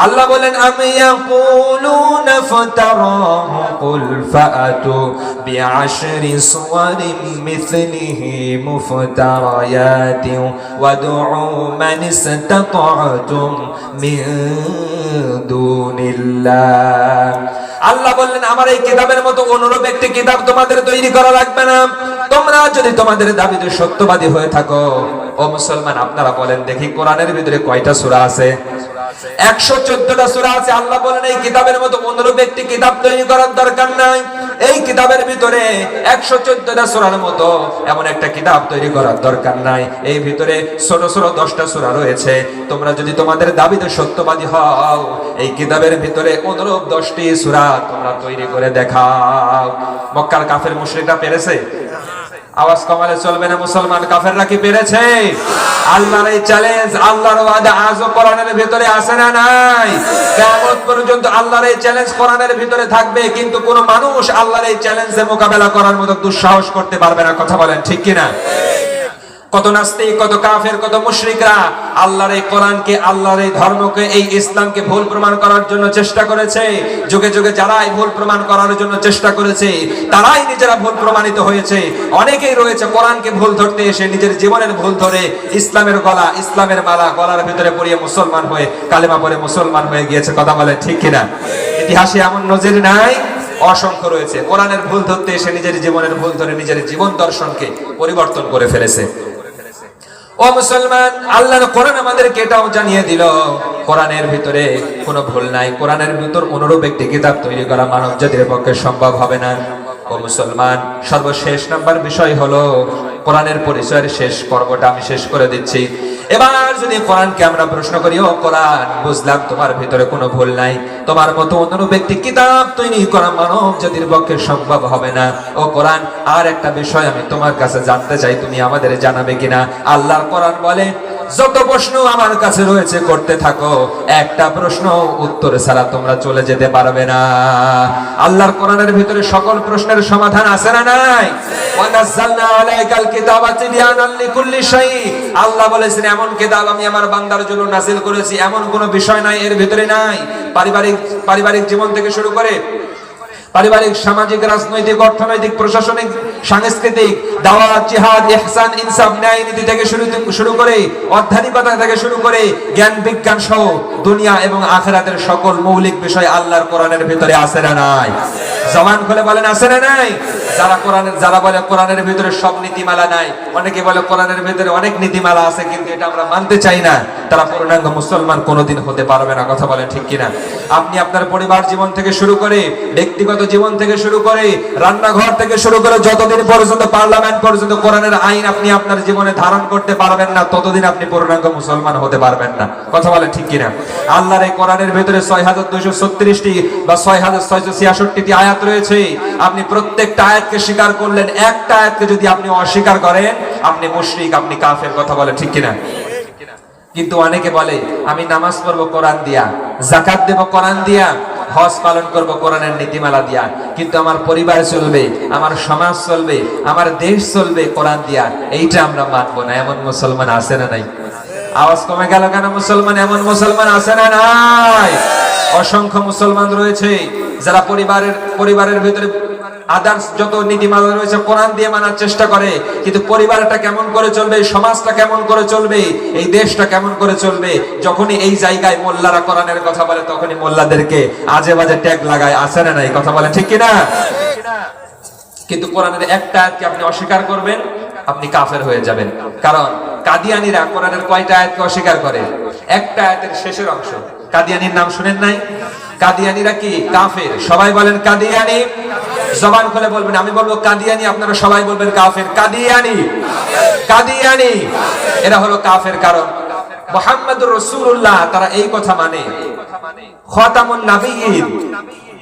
আল্লাহ বলেন, আমি ইয়াকুলুনা ফাতারাহু কুল ফাআতু বিআশরি সুওয়ারিন মিসলিহি মুফতারায়াতিন ওয়াদউ মান ইসতাতা'তুম মিন দুনিল্লাহ। আল্লাহ বললেন, আমার এই কিতাবের মতো অনুরূপ একটি কিতাব তোমাদের তৈরি করা লাগবে না, তোমরা যদি তোমাদের দাবিতে সত্যবাদী হয়ে থাকো। ও মুসলমান, আপনারা বলেন দেখি কোরআনের ভিতরে কয়টা সূরা আছে? 114টা সূরা আছে। আল্লাহ বলেন এই কিতাবের মতো অনুরূপ একটি কিতাব তৈরি করার দরকার নাই। এই কিতাবের ভিতরে 114টা সূরার মতো এমন একটা কিতাব তৈরি করার দরকার নাই। এই ভিতরে ছোট ছোট 10টা সূরা রয়েছে। তোমরা যদি তোমাদের দাবিতে সত্যবাদী হও, এই কিতাবের ভিতরে অনুরূপ 10টি সূরা তোমরা তৈরি করে দেখাও। মক্কার কাফের মুশরিকরা পেরেছে? আওয়াজ কমালে চলবে না মুসলমান, কাফেররা কি পেরেছে? আল্লাহর এই চ্যালেঞ্জ, আল্লাহর ওয়াদা আজও কোরআনের ভিতরে আছে না নাই? কিয়ামত পর্যন্ত আল্লাহর এই চ্যালেঞ্জ কোরআনের ভিতরে থাকবে, কিন্তু কোন মানুষ আল্লাহর এই চ্যালেঞ্জে মোকাবেলা করার মতো দুঃসাহস করতে পারবে না। কথা বলেন ঠিক কিনা? কত নাস্তিক, কত কাফের, কত মুশরিকরা আল্লাহর এই কোরআনকে, আল্লাহর এই ধর্মকে, এই ইসলামকে ভুল প্রমাণ করার জন্য চেষ্টা করেছে। যুগে যুগে যারা এই ভুল প্রমাণ করার জন্য চেষ্টা করেছে তারাই নিজেরা ভুল প্রমাণিত হয়েছে। অনেকেই রয়েছে কোরআনকে ভুল ধরতে এসে নিজের জীবনের ভুল ধরে ইসলামের গলা, ইসলামের মালা গলার ভিতরে পরিয়ে মুসলমান হয়ে, কালেমা পড়ে মুসলমান হয়ে গিয়েছে। কথা বলে ঠিক কিনা? ইতিহাসে এমন নজির নাই? অসংখ্য রয়েছে। কোরআনের ভুল ধরতে এসে নিজের জীবনের ভুল ধরে নিজের জীবন দর্শনকে পরিবর্তন করে ফেলেছে। ও মুসলমান, আল্লাহর কোরআন আমাদেরকে এটাও জানিয়ে দিল কোরআনের ভিতরে কোনো ভুল নাই। কোরআনের ভিতর অনুরূপ একটি কিতাব তৈরি করা মানব জাতির পক্ষে সম্ভব হবে না। ও মুসলমান, সর্বশেষ নাম্বার বিষয় হলো কোরআনের পরিচয়ের শেষ পর্বটা আমি শেষ করে দিচ্ছি। এবার যদি কোরআনকে আমরা প্রশ্ন করি, ও কোরআন, বুঝলাম তোমার ভিতরে কোনো ভুল নাই, তোমার মতো অনুরূপ একটি কিতাব তৈরি করা মানব জাতির পক্ষে সম্ভব হবে না। ও কোরআন, আর একটা বিষয় আমি তোমার কাছে জানতে চাই, তুমি আমাদের জানাবে কিনা? আল্লাহর কোরআন বলে, যত প্রশ্ন আমার কাছে রয়েছে করতে থাকো, একটা প্রশ্ন উত্তর ছাড়া তোমরা চলে যেতে পারবে না। আল্লাহর কোরআনের ভিতরে সকল প্রশ্নের সমাধান আছে না নাই? ওয়ানাজ্জালনা আলাইকাল কিতাবা তিবয়ানান লিকুল্লি শাই। আল্লাহ বলেছেন এমন কিতাব আমি আমার বান্দার জন্য নাযিল করেছি, এমন কোনো বিষয় নাই এর ভিতরে নাই। পারিবারিক জীবন থেকে শুরু করে পারিবারিক, সামাজিক, রাজনৈতিক, অর্থনৈতিক, প্রশাসনিক, সাংস্কৃতিক, দাওয়াত, জিহাদ, ইহসান, ইনসাফ, ন্যায় নীতি থেকে শুরু করে অধ্যাত্মিকতা থেকে শুরু করে জ্ঞান বিজ্ঞান সহ দুনিয়া এবং আখিরাতের সকল মৌলিক বিষয় আল্লাহর কোরআনের ভিতরে আছে না নাই? জবান খুলে বলেন আছে না নাই? যারা বলে কোরআনের ভিতরে সব নীতিমালা নাই, অনেকে বলে কোরআনের ভিতরে অনেক নীতিমালা আছে, কিন্তু এটা আমরা মানতে চাই না, তারা পূর্ণাঙ্গ মুসলমান কোনোদিন হতে পারবে না। কথা বলেন ঠিক কিনা? আপনি আপনার পরিবার জীবন থেকে শুরু করে, ব্যক্তিগত জীবন থেকে শুরু করে, রান্নাঘর থেকে শুরু করে যতদিন পর্যন্ত পার্লামেন্ট পর্যন্ত কোরআনের আইন আপনি আপনার জীবনে ধারণ করতে পারবেন না, ততদিন আপনি পূর্ণাঙ্গ মুসলমান হতে পারবেন না। কথা বলেন ঠিক কিনা? আল্লাহর এই কোরআনের ভিতরে 6236টি বা 6666টি আয়াত রয়েছে। আপনি প্রত্যেকটা আয়াতকে স্বীকার করলেন, একটা আয়াতকে যদি আপনি অস্বীকার করেন, আপনি মুশরিক, আপনি কাফের। কথা বলেন ঠিক কিনা? কিন্তু অনেকে বলে আমি নামাজ পড়বো কোরআন দিয়া, যাকাত দেব কোরআন দিয়া, হজ পালন করব কোরআনের নীতিমালা দিয়া, কিন্তু আমার পরিবার চলবে, আমার সমাজ চলবে, আমার দেশ চলবে কোরআন দিয়া, এইটা আমরা মানবো না। এমন মুসলমান আছে না নাই? আওয়াজ কমে গেল কেন? মুসলমান, এমন মুসলমান আছে না নাই? অসংখ্য মুসলমান রয়েছে যারা পরিবারের ভিতরে আদার্স যত নীতিমালা রয়েছে কোরআন দিয়ে মানার চেষ্টা করে, কিন্তু পরিবারটা কেমন করে চলবে, সমাজটা কেমন করে চলবে, এই দেশটা কেমন করে চলবে, যখনই এই জায়গায় মোল্লারা কোরআনের কথা বলে, তখনই মোল্লাদেরকে আজে বাজে ট্যাগ লাগায়। আছে না নাই? কথা বলেন ঠিক কিনা? কিন্তু কোরআনের একটা আয়াতকে আপনি অস্বীকার করবেন, আপনি কাফের হয়ে যাবেন। কারণ কাদিয়ানীরা কোরআনের কয়টা আয়াতকে অস্বীকার করে? একটা আয়াতের শেষের অংশ। কাদিয়ানীর নাম শুনেন নাই? কাদিয়ানীরা কি কাফের? সবাই বলেন কাদিয়ানী। জবান খুলে বলবেন, আমি বলবো কাদিয়ানী, আপনারা সবাই বলবেন কাফের। কাদিয়ানী, কাদিয়ানী এরা হলো কাফের। কারণ মুহাম্মদুর রাসূলুল্লাহ তারা এই কথা মানে, খাতামুন নাবিয়্যিন,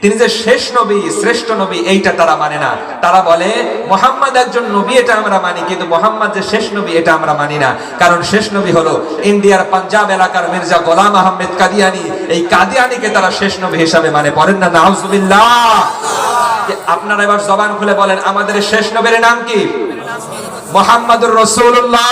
তিনি যে শেষ নবী, শ্রেষ্ঠ নবী, এইটা তারা মানে না। তারা বলে মুহাম্মদ একজন নবী, এটা আমরা মানি, কিন্তু মুহাম্মদ যে শেষ নবী এটা আমরা মানি না। কারণ শেষ নবী হলো ইন্ডিয়ার পাঞ্জাব এলাকার মির্জা গোলাম আহমেদ কাদিয়ানী। এই কাদিয়ানীকে তারা শেষ নবী হিসাবে মানে। পড়েন না নাউজুবিল্লাহ। আপনারা এবার জবান খুলে বলেন, আমাদের শেষ নবীর নাম কি? মুহাম্মদুর রাসূলুল্লাহ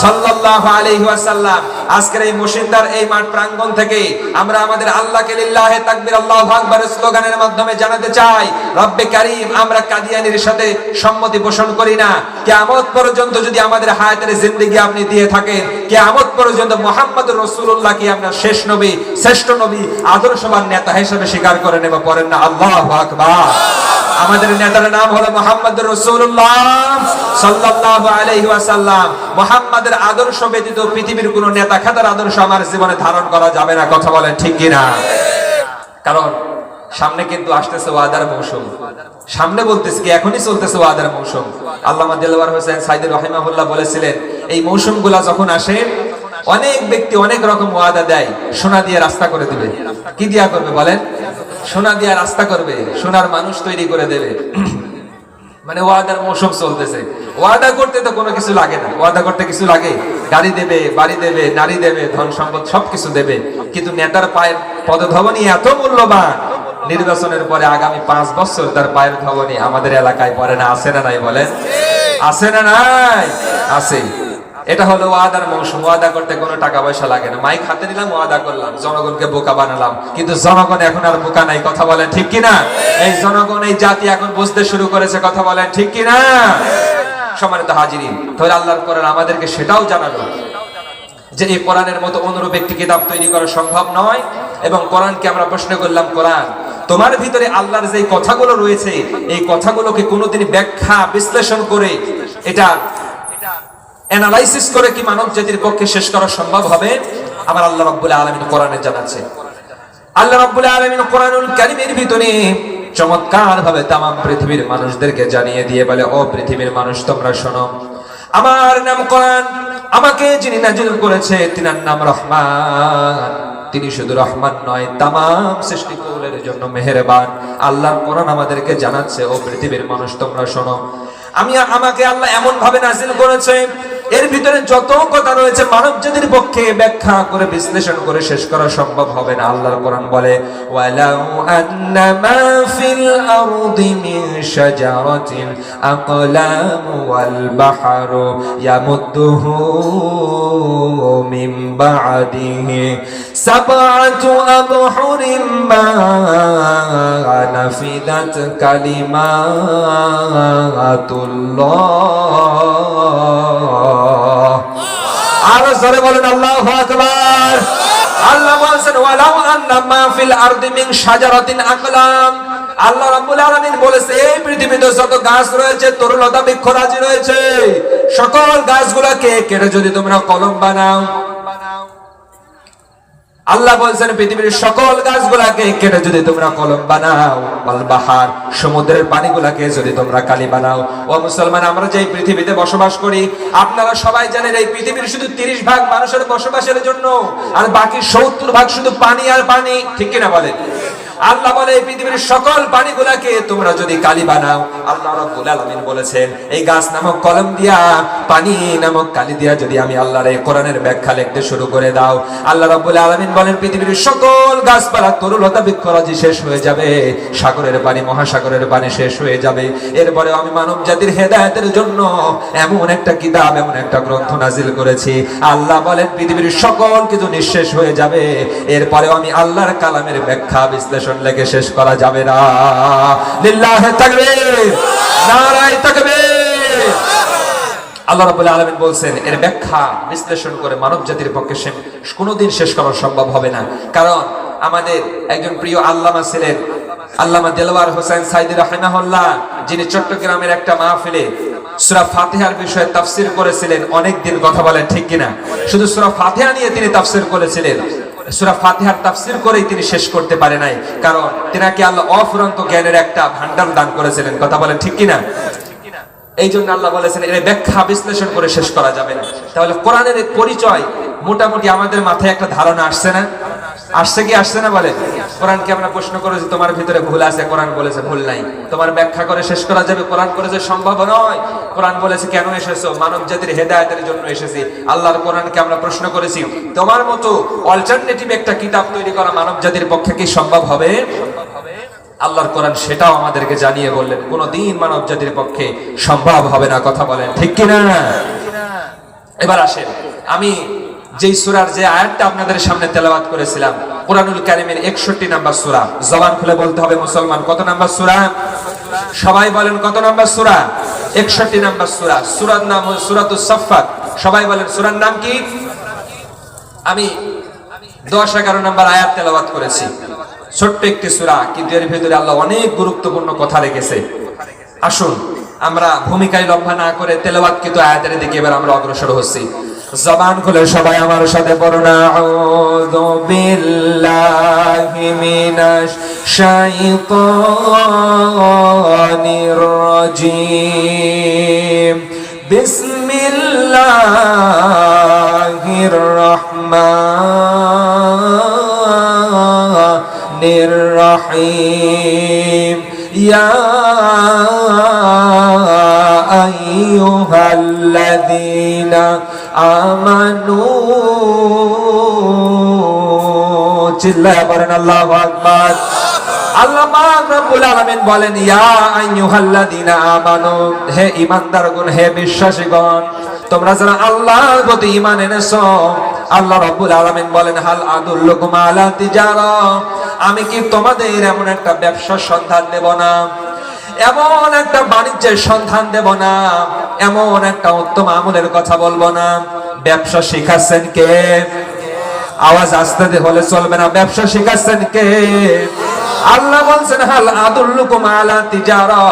সাল্লাল্লাহু আলাইহি ওয়াসাল্লাম। আজকের এই মুশিন্দার এই মাঠ প্রাঙ্গণ থেকে আমরা আমাদের আল্লাহকে লিল্লাহে তাকবীর আল্লাহু আকবার স্লোগানের মাধ্যমে জানাতে চাই, রব্বে কারীম, আমরা কাদিয়ানীর সাথে সম্মতি পোষণ করি না। কিয়ামত পর্যন্ত যদি আমাদের হায়াতের জিন্দেগি আপনি দিয়ে থাকেন, কিয়ামত পর্যন্ত মুহাম্মদুর রাসূলুল্লাহকে আমরা শেষ নবী, শ্রেষ্ঠ নবী, আদর্শবান নেতা হিসেবে স্বীকার করে নেব। পড়েন না আল্লাহু আকবার। আমাদের নেতার নাম হলো মুহাম্মদুর রাসূলুল্লাহ সাল্লাল্লাহু আলাইহি ওয়াসাল্লাম। মুহাম্মাদের আদর্শ ব্যতীত পৃথিবীর কোন নেতা খেতার আদর্শ আমার জীবনে ধারণ করা যাবে না। কথা বলেন ঠিক কিনা? কারণ সামনে কিন্তু আসতেছে ওয়াদার মৌসুম। সামনে বলতেছে কি, এখনই চলতেছে ওয়াদার মৌসুম। আল্লামা দিলওয়ার হোসেন সাইদি রাহিমাহুল্লাহ বলেছিলেন, এই মৌসুমগুলা যখন আসে, অনেক ব্যক্তি অনেক রকম ওয়াদা দেয়, সোনা দিয়ে রাস্তা করে দিবে। কি দিয়া করবে বলেন? সোনা দিয়ে রাস্তা করবে, সোনার মানুষ তৈরি করে দেবে। মানে ওয়াদার মৌসুম চলতেছে। ওয়াদা করতে তো কোনো কিছু লাগে না। ওয়াদা করতে কিছু লাগে? গাড়ি দেবে, বাড়ি দেবে, নারী দেবে, ধন সম্পদ সবকিছু দেবে। কিন্তু নেতার পায়ের পদধবনী এত মূল্যবান, নির্বাচনের পরে আগামী 5 বছর তার পায়ের ধবনী আমাদের এলাকায় পড়ে না। আছে না নাই বলেন? আছে না নাই? আছে। এটা হলো ওয়াদার মৌসুম। ওয়াদা করতে কোনো টাকা পয়সা লাগে না। মাইক হাতে নিলাম, ওয়াদা করলাম, জনগণকে বোকা বানালাম। কিন্তু জনগণ এখন আর বোকা নাই। কথা বলেন ঠিক কিনা? এই জনগণ, এই জাতি এখন বুঝতে শুরু করেছে। কথা বলেন ঠিক কিনা? সম্মানিত হাজিরিন, তাহলে আল্লাহর কোরআন আমাদেরকে সেটাও জানালো যে এই কোরআনের মতো অনুরূপ একটি কিতাব তৈরি করা সম্ভব নয়। এবং কোরআনকে আমরা প্রশ্ন করলাম, কোরআন, তোমার ভিতরে আল্লাহর যে কথাগুলো রয়েছে, এই কথাগুলোকে কোনোদিন ব্যাখ্যা বিশ্লেষণ করে, এটা অ্যানালাইসিস করে কি মানব জাতির পক্ষে শেষ করা সম্ভব হবে? আমার আল্লাহ রাব্বুল আলামিন কোরআনে জানাচ্ছে। আল্লাহ রাব্বুল আলামিন কোরআনুল কারীমের ভিতরে চমৎকার ভাবে তাম পৃথিবীর মানুষদেরকে জানিয়ে দিয়ে বলে, ও পৃথিবীর মানুষ, তোমরা শোনো, আমার নাম কোরআন। আমাকে যিনি নাজিল করেছে তিনার নাম রহমান। তিনি শুধু রহমান নয়, তামাম সৃষ্টিকুলের জন্য মেহেরবান। আল্লাহর কোরআন আমাদেরকে জানাচ্ছে, ও পৃথিবীর মানুষ, তোমরা শোনো, আমাকে আল্লাহ এমন ভাবে নাজিল করেছে, এর ভিতরে যত কথা রয়েছে মানব জাতির পক্ষে ব্যাখ্যা করে বিশ্লেষণ করে শেষ করা সম্ভব হবে না। আল্লাহর কোরআন বলে, ওয়ালাউ আন্নামা ফিল আরদি মিন শাজারাতিন আকলাম ওয়াল বাহরু ইয়ামুদ্দুহু মিন বা'দিহি সাবআতু আবহুরিম মা নাফিদাত কালিমাতুল্লাহ। আরো জোরে বলেন আল্লাহু আকবার। আল্লাহ বলেছেন ওয়ালাউ আন্না মা ফিল আরদি মিন শাজারাতিন আকলাম, আল্লাহ রাব্বুল আলামিন বলেছে এই পৃথিবীতে যত গাছ রয়েছে, তরুলতা বৃক্ষরাজি রয়েছে, সকল গাছগুলোকে কেটে যদি তোমরা কলম বানাও, আল্লাহ বলছেন পৃথিবীর সকল গাছগুলাকে কেটে যদি তোমরা কলম বানাও, ওয়াল বাহার সমুদ্রের পানিগুলাকে যদি তোমরা কালি বানাও। ও মুসলমান, আমরা যে পৃথিবীতে বসবাস করি, আপনারা সবাই জানেন এই পৃথিবীর শুধু 30 ভাগ মানুষের বসবাসের জন্য, আর বাকি 70 ভাগ শুধু পানি আর পানি, ঠিক কিনা বলেন? আল্লাহ বলে এই পৃথিবীর সকল পানিগুলাকে তোমরা যদি কালি বানাও, আল্লাহ রাব্বুল আলামিন বলেছেন এই গাছ নামক কলম দিয়া, পানি নামক কালি দিয়া যদি আমি আল্লাহর এই কোরআনের ব্যাখ্যা লিখতে শুরু করে দাও, আল্লাহ রাব্বুল আলামিন বলেন পৃথিবীর সকল গাছপালা তরুলতা বৃক্ষরাজি শেষ হয়ে যাবে, সাগরের পানি মহাসাগরের পানি শেষ হয়ে যাবে। এরপরে আমি মানব জাতির হেদায়েতের জন্য এমন একটা কিতাব, এমন একটা গ্রন্থ নাজিল করেছি। আল্লাহ বলেন পৃথিবীর সকল কিছু নিঃশেষ হয়ে যাবে, এরপরে আমি আল্লাহর কালামের ব্যাখ্যা বিশ্লেষণ লেগে শেষ করা যাবে না। লিল্লাহি তাকবীর, নারায়ে তাকবীর। আল্লাহ রাব্বুল আলামিন বলছেন এর ব্যাখ্যা বিশ্লেষণ করে মানব জাতির পক্ষে কোনোদিন শেষ করা সম্ভব হবে না। কারণ আমাদের একজন প্রিয় আল্লামা ছিলেন, আল্লামা দেলওয়ার হোসেন সাইদি রাহিমাহুল্লাহ, যিনি চট্টগ্রামের একটা মাহফিলে সূরা ফাতিহার বিষয়ে তাফসীর করেছিলেন। অনেক দিন কথা বলেন, ঠিক কিনা? শুধু সূরা ফাতিহা নিয়ে তিনি তাফসীর করেছিলেন। সূরা ফাতিহার তাফসীর করেই তিনি শেষ করতে পারে নাই, কারণ তিনাকে আল্লাহ অফুরন্ত জ্ঞানের একটা ভান্ডার দান করেছিলেন। কথা বলেন, ঠিক কিনা? এই জন্য আল্লাহ বলেছেন এর ব্যাখ্যা বিশ্লেষণ করে শেষ করা যাবে না। তাহলে কোরআনের পরিচয় মোটামুটি আমাদের মাথায় একটা ধারণা আসছে না? আসছে কি আসছে না? বলে কোরআনকে আমরা প্রশ্ন করেছি তোমার ভিতরে ভুল আছে, কোরআন বলেছে ভুল নাই। তোমার ব্যাখ্যা করে শেষ করা যাবে? কোরআন করেছে সম্ভব নয়। কোরআন বলেছে কেন এসেছো? মানব জাতির হেদায়েতের জন্য এসেছি। আল্লাহর কোরআনকে আমরা প্রশ্ন করেছি তোমার মতো অল্টারনেটিভ একটা কিতাব তৈরি করা মানব জাতির পক্ষে কি সম্ভব হবে? আল্লাহর কোরআন সেটাও আমাদেরকে জানিয়ে বললেন কোনদিন মানব জাতির পক্ষে সম্ভব হবে না। কথা বলেন, ঠিক কিনা? এবার আসেন, আমি যেই সূরার যে আয়াতটা আপনাদের সামনে তেলাওয়াত করেছিলাম, কোরআনুল কারীমের 61 নাম্বার সূরা। জবান খুলে বলতে হবে মুসলমান, কত নাম্বার সূরা? সবাই বলেন কত নাম্বার সূরা? 61 নাম্বার সূরা। সূরার নাম সূরাতুস সাফফাত। সবাই বলেন সূরার নাম কি? আমি 10-11 নাম্বার আয়াত তেলাওয়াত করেছি। ছোট্ট একটি সূরা, কিন্তু এর ভিতরে আল্লাহ অনেক গুরুত্বপূর্ণ কথা রেখেছে। আসুন আমরা ভূমিকায় লম্বা না করে তেলাওয়াতকৃত আয়াতের দিকে এবার আমরা অগ্রসর হচ্ছি। জবান খুলে সবাই আমার সাথে পড়ুন, আউযু বিল্লাহি মিনাশ শাইতানির রাজীম, বিসমিল্লাহির রাহমানির রাহিম, ইয়া আইয়ুহাল্লাযীনা আমানু, চিল্লায়া বলেন আল্লাহু আকবার। আল্লাহ পাক রব্বুল আলামিন বলেন ইয়া আইয়ুহাল্লাযীনা আমানু, হে ঈমানদারগণ, হে বিশ্বাসীগণ, তোমরা যারা আল্লাহর প্রতি ঈমান এনেছো, আল্লাহ রাব্বুল আলামিন বলেন হাল আদুল্লুকুম আলা তিজারা, আমি কি তোমাদের এমন একটা ব্যবসার সন্ধান দেব না, এমন একটা বাণিজ্যের সন্ধান দেব না, এমন একটা উত্তম আমলের কথা বলবো না? ব্যবসা শিখাচ্ছেন কে? আওয়াজ আসতে হলে চলবে না। ব্যবসা শিখাচ্ছেন কে? আল্লাহ বলছেন হাল আদুল্লুকুম আলা তিজারা,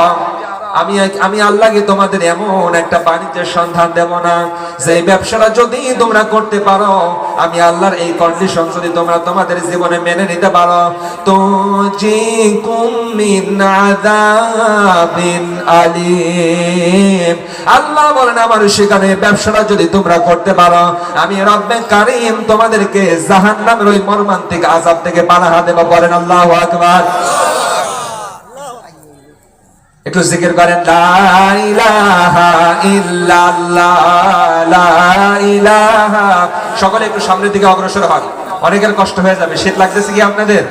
আমি আল্লাহ কি তোমাদের এমন একটা বাণিজ্যের সন্ধান দেব না যে ব্যবসাটা যদি তোমরা করতে পারো, আমি আল্লাহর এই কন্ডিশন যদি তোমরা তোমাদের জীবনে মেনে নিতে পারো, তুজিকুম মিন আযাবিন আলীম, আল্লাহ বলেন আমার সেখানে ব্যবসাটা যদি তোমরা করতে পারো, আমি রব্বে কারীম তোমাদেরকে জাহান্নামের ওই মর্মান্তিক আযাব থেকে পানাহা দেব। বলেন আল্লাহু আকবার। একটু জিকির করেন লা ইলাহা ইল্লাল্লাহ, লা ইলাহা। সকলে একটু সামনের দিকে অগ্রসর হন, অনেকের কষ্ট হয়ে যাবে। শীত লাগতেছে কি আপনাদের?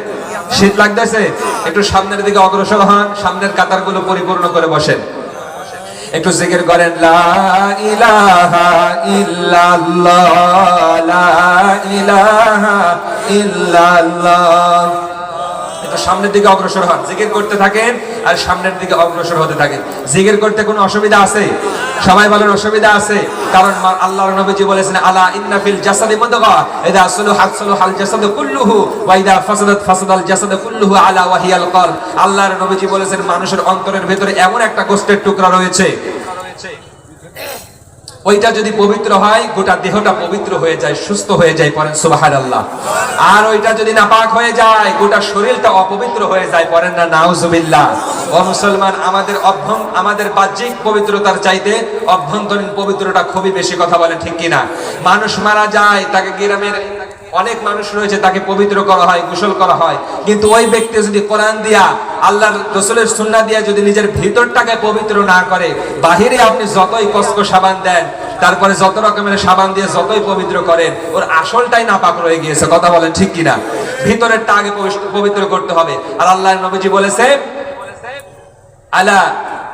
শীত লাগতেছে? একটু সামনের দিকে অগ্রসর হন, সামনের কাতারগুলো পরিপূর্ণ করে বসেন। একটু জিকির করেন লা ইলাহা ইল্লাল্লাহ, লা ইলাহা ইল্লাল্লাহ। সামনের দিকে অগ্রসর হন, জিকির করতে থাকেন আর সামনের দিকে অগ্রসর হতে থাকেন। জিকির করতে কোনো অসুবিধা আছে? সবাই বলেন অসুবিধা আছে, কারণ আল্লাহর নবীজি বলেছেন আলা ইন্না ফিল জাসাদি মুদগা ইযা সালুহাল জাসাদু কুল্লুহু ওয়া ইযা ফাসাদাল জাসাদু কুল্লুহু আলা ওয়া হিয়াল কলব। আল্লাহর নবীজি বলেছেন মানুষের অন্তরের ভিতরে এমন একটা গোশতের টুকরা রয়েছে, ওইটা যদি পবিত্র হয় গোটা দেহটা পবিত্র হয়ে যায়, সুস্থ হয়ে যায়, পড়েন সুবহানাল্লাহ। আর ওইটা যদি নাপাক হয়ে যায় গোটা শরীরটা অপবিত্র হয়ে যায়, পড়েন না নাউজুবিল্লাহ। ও মুসলমান, আমাদের বাহ্যিক পবিত্রতার চাইতে অভ্যন্তরীণ পবিত্রতা খুবই বেশি, কথা বলে ঠিক কিনা? মানুষ মারা যায়, তাকে গ্রামের অনেক মানুষ রয়েছে, তাকে পবিত্র করা হয়, গোসল করা হয়, কিন্তু ওই ব্যক্তি যদি কোরআন দিয়া আল্লাহর রাসূলের সুন্নাহ দিয়া যদি নিজের ভিতরটাকে পবিত্র না করে, বাহিরে আপনি যতই কসকো সাবান দেন, তারপরে যত রকমের সাবান দিয়ে যতই পবিত্র করেন, ওর আসলটাই নাপাক রয়ে গিয়েছে, কথা বলেন ঠিক কিনা? ভিতরেরটা আগে পবিত্র করতে হবে। আর আল্লাহর নবীজি বলেছে আলা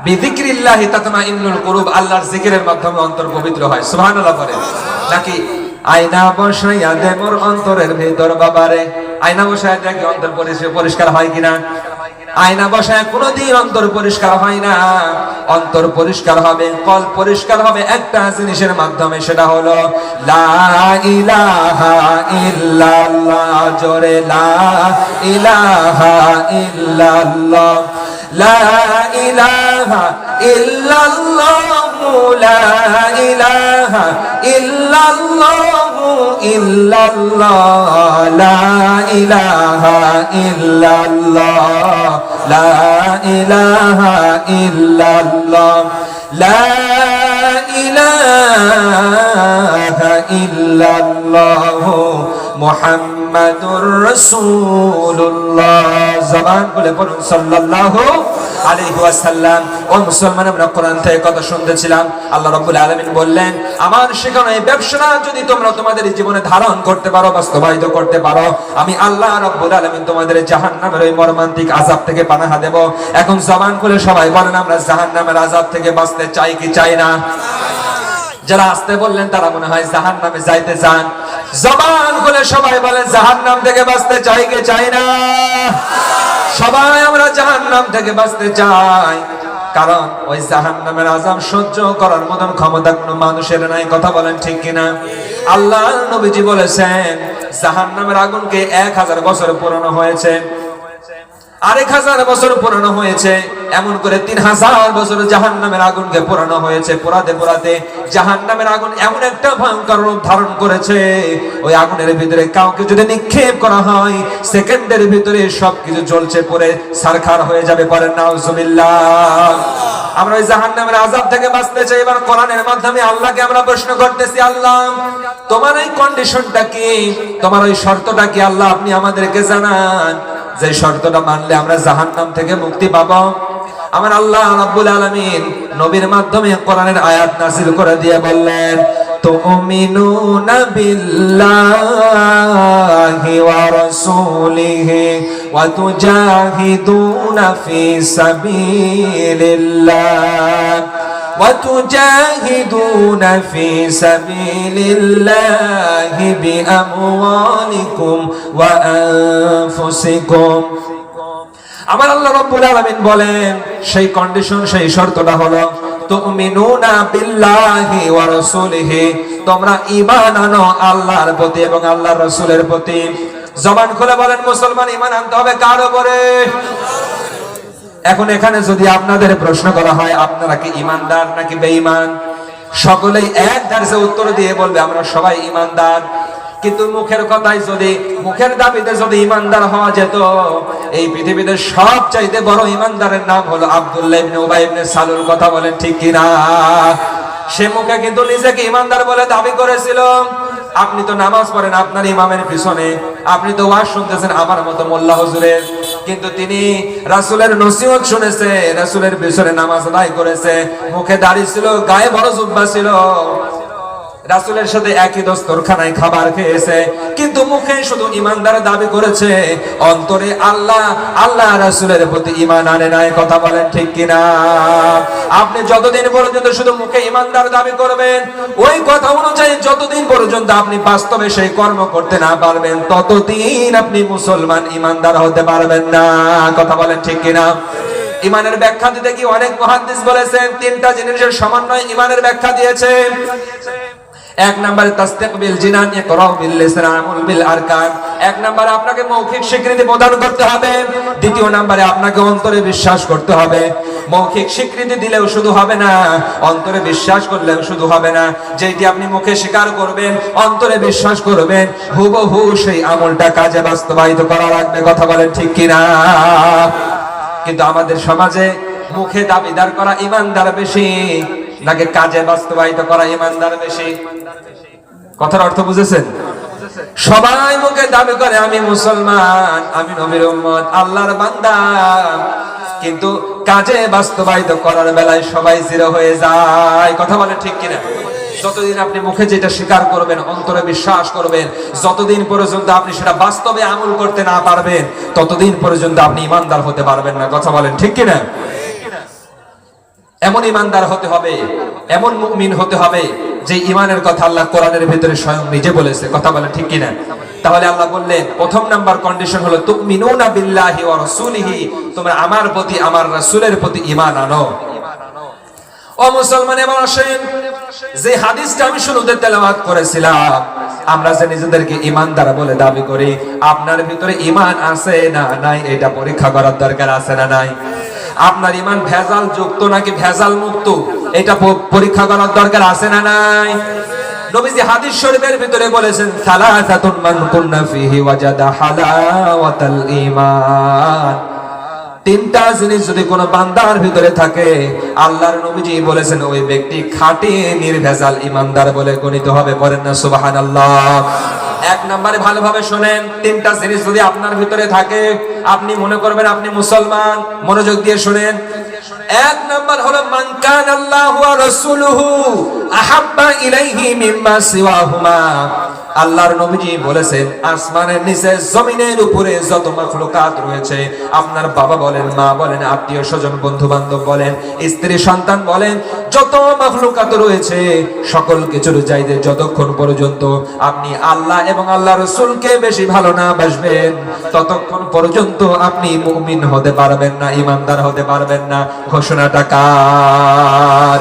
বিযিকরিল্লাহি তাতমাইন্নুল কুলুব, আল্লাহর জিকিরের মাধ্যমে অন্তর পবিত্র হয়। সুবহানাল্লাহ বলেন। নাকি আয়না বসাইয়া দে মোর অন্তরের ভিতর, বাবারে আয়না বসাইয়া দেখে অন্তর পরিষ্কার হয় কিনা? আয়না বসায় কোনদিন অন্তর পরিষ্কার হয় না। অন্তর পরিষ্কার হবে, কল্ব পরিষ্কার হবে একটা জিনিসের মাধ্যমে, সেটা হলো লা ইলাহা ইল্লাল্লাহ। জোরে লা ইলাহা ইল্লাল্লাহ, লা ইলাহা ইল্লাল্লাহ, লা ইলাহা ইল্লাল্লাহ, ইল্লাল্লাহ, লা ইলাহা ইল্লাল্লাহ, লা ইলাহা ইল্লাল্লাহ, লা ইলাহা ইল্লাল্লাহ মুহাম্মাদুর রাসূলুল্লাহ। জবান খুলে পড়ুন সাল্লাল্লাহু আলাইহি ওয়াসাল্লাম। ও মুসলমান, আমরা কোরআন থেকে কথা শুনতেছিলাম, আল্লাহ রাব্বুল আলামিন বললেন আমার শেখানো এই ব্যবসা যদি তোমরা তোমাদের জীবনে ধারণ করতে পারো, বাস্তবায়িত করতে পারো, আমি আল্লাহ রাব্বুল আলামিন তোমাদের জাহান্নামের ওই মর্মান্তিক আযাব থেকে পানাহা দেব। এখন জবান খুলে সবাই বলেন আমরা জাহান্নামের আযাব থেকে বাঁচতে চাই কি চাই না? যারা আসতে বললেন তারা মনে হয় জাহান্নামে যাইতে চান। জবান খুলে সবাই বলেন জাহান্নাম থেকে বাঁচতে চাই কি চাই না? সবাই আমরা জাহান্নাম থেকে বাঁচতে চাই, কারণ ওই জাহান্নামের আযাব সহ্য করার মতন ক্ষমতা কোনো মানুষের নাই, কথা বলেন ঠিক কিনা? আল্লাহর নবীজি বলেছেন জাহান্নামের আগুনকে 1000 বছর পুরানো হয়েছে, 1000 বছর পুরানো হয়েছে, এমন করে 3000 বছর জাহান্নামের আগুনকে পুরানো হয়েছে। পোড়াতে পোড়াতে জাহান্নামের আগুন এমন একটা ভয়ঙ্কর রূপ ধারণ করেছে, ওই আগুনের ভিতরে কাউকে যদি নিক্ষেপ করা হয় সেকেন্ডের ভিতরে সবকিছু জ্বলছে পড়ে ছারখার হয়ে যাবে, পড়েন নাউজুবিল্লাহ। আমরা ওই জাহান্নামের আযাব থেকে বাঁচতে চাই। এবার কোরআনের মাধ্যমে আল্লাহকে আমরা প্রশ্ন করতেছি, আল্লাহ তোমার এই কন্ডিশনটা কি, তোমার ওই শর্তটা কি আল্লাহ, আপনি আমাদেরকে জানান, যে শর্তটা মানলে আমরা জাহান্নাম থেকে মুক্তি পাবো। আমার আল্লাহ রাব্বুল আলামিন নবীর মাধ্যমে কোরআনের আয়াত নাযিল করে দিয়ে বললেন তুমিনুনা বিল্লাহি ওয়া রাসূলিহি ওয়া তুজাহিদুনা ফি সাবিলিল্লাহ وتجاهدون في سبيل الله بأموالكم وأنفسكم। আমার আল্লাহ রাব্বুল আলামিন বলেন সেই কন্ডিশন, সেই শর্তটা হলো তুমিনুনা বিল্লাহি ওয়া রাসূলিহি, তোমরা ঈমান আনো আল্লাহর প্রতি এবং আল্লাহর রাসূলের প্রতি। জবান খুলে বলেন মুসলমান, ঈমান আনতে হবে কার উপরে? এখন এখানে যদি আপনাদের প্রশ্ন করা হয় আপনারা কি ইমানদার নাকি বেঈমান, সকলেই এক ধারে উত্তর দিয়ে বলবে আমরা সবাই ইমানদার। কিন্তু মুখের কথাই যদি, মুখের দাবিতে যদি ইমানদার হওয়া যেত, এই পৃথিবীতে সবচাইতে বড় ইমানদারের নাম হলো আব্দুল্লাহ ইবনে উবাই ইবনে সালুল, কথা বলেন ঠিক কিনা? সে মুখে কিন্তু নিজেকে ইমানদার বলে দাবি করেছিল। আপনি তো নামাজ পড়েন আপনার ইমামের পিছনে, আপনি তো ওয়াজ শুনতেছেন আমার মতো মোল্লা হুজুরের, কিন্তু তিনি রাসূলের নসিহত শুনেছে, রাসূলের পিছনে নামাজ আদায় করেছে, মুখে দাড়ি ছিল, গায়ে বড় জুব্বা ছিল, রাসূলের সাথে একই দস্তরখানায় খাবার খেয়েছে, কিন্তু মুখে শুধু ইমানদার দাবি করেছে, অন্তরে আল্লাহ রাসূলের প্রতি ঈমান আনে নাই, কথা বলেন ঠিক কিনা? আপনি যতদিন পর্যন্ত শুধু মুখে ইমানদার দাবি করবেন, ওই কথা অনুযায়ী যতদিন পর্যন্ত আপনি বাস্তবে সেই কর্ম করতে না পারবেন, ততদিন আপনি মুসলমান ইমানদার হতে পারবেন না, কথা বলেন ঠিক কিনা? ইমানের ব্যাখ্যা দিতে কি অনেক মুহাদ্দিস বলেছেন তিনটা জিনিসের সমন্বয় ইমানের ব্যাখ্যা দিয়েছে। এক নম্বরে তাসদীক বিল জিনান ইকরাউ বিল লিসান আমল বিল আরকান। এক নম্বরে আপনাকে মৌখিক স্বীকৃতি প্রদান করতে হবে। দ্বিতীয় নম্বরে আপনাকে অন্তরে বিশ্বাস করতে হবে। মৌখিক স্বীকৃতি দিলেও শুধু হবে না, অন্তরে বিশ্বাস করলেও শুধু হবে না। যেটি আপনি মুখে স্বীকার করবেন, অন্তরে বিশ্বাস করবেন, হুবহু সেই আমলটা কাজে বাস্তবায়িত করা লাগবে। কথা বলেন ঠিক কিনা? কিন্তু আমাদের সমাজে মুখে দাবিদার করা ইমানদার বেশি নাকি কাজে বাস্তবায়িত করা ইমানদার বেশি? কথার অর্থ বুঝেছেন? সবাই মুখে দাবি করে আমি মুসলমান, আমি নবীর উম্মত, আল্লাহর বান্দা, কিন্তু কাজে বাস্তবায়িত করার বেলায় সবাই জিরো হয়ে যায়। কথা বলে ঠিক কিনা? যতদিন আপনি মুখে যেটা স্বীকার করবেন, অন্তরে বিশ্বাস করবেন, যতদিন পর্যন্ত আপনি সেটা বাস্তবে আমল করতে না পারবেন, ততদিন পর্যন্ত আপনি ইমানদার হতে পারবেন না। কথা বলেন ঠিক কিনা? এমন ইমানদার হতে হবে, এমন মুমিন হতে হবে যে ইমানের কথা আল্লাহ কোরআনের ভিতরে স্বয়ং নিজে বলেছে। কথা বলেন ঠিক কিনা? তাহলে আল্লাহ বললেন প্রথম নাম্বার কন্ডিশন হলো তুমিনুনা বিল্লাহি ওয়া রাসূলিহি, তোমরা আমার প্রতি, আমার রাসূলের প্রতি ঈমান আনো। ও মুসলমান, এবার আসেন যে হাদিসটা আমি শুরুতে তেলাওয়াত করেছিলাম, আমরা যে নিজেদেরকে ঈমানদার বলে দাবি করি, আপনার ভিতরে ঈমান আছে না নাই এটা পরীক্ষা করার দরকার আছে না নাই? আপনার ঈমান ভেজাল যুক্ত নাকি ভেজাল মুক্ত এটা পরীক্ষা করার দরকার আছে না নাই? নবীজি হাদিস শরীফের ভিতরে বলেছেন সালাসাতুন মান কুন্না ফিহি ওয়াজাদা হালাওয়াতাল ঈমান। তিনটা জিনিস যদি কোনো বান্দার ভিতরে থাকে, আল্লাহর নবীজি বলেছেন ওই ব্যক্তি খাঁটি নির্ভেজাল ঈমানদার বলে গণিত হবে। বলেন না সুবহানাল্লাহ? এক নম্বরে ভালোভাবে শুনেন, তিনটা জিনিস যদি আপনার ভিতরে থাকে, আপনি মনে করবেন আপনি মুসলমান। মনোযোগ দিয়ে শুনেন। এক নাম্বার হলো মান কানা আল্লাহু ওয়া রাসূলুহু আহাব্বা ইলাইহি মিম্মা সিওয়াহুমা। আল্লাহর নবীজি বলেছেন আসমানের নিচে জমিনের উপরে যত মাখলুকাত রয়েছে, আপনার বাবা বলেন, মা বলেন, আত্মীয় স্বজন, বন্ধু বান্ধব বলেন, স্ত্রী সন্তান বলেন, যত মাখলুকাত রয়েছে সকল কিছুর চাইতে যতক্ষণ পর্যন্ত আপনি আল্লাহ এবং আল্লাহ রাসূলকে বেশি ভালো না বাসবেন, ততক্ষণ পর্যন্ত আপনি মুমিন হতে পারবেন না, ঈমানদার হতে পারবেন না। ঘোষণাটা কার?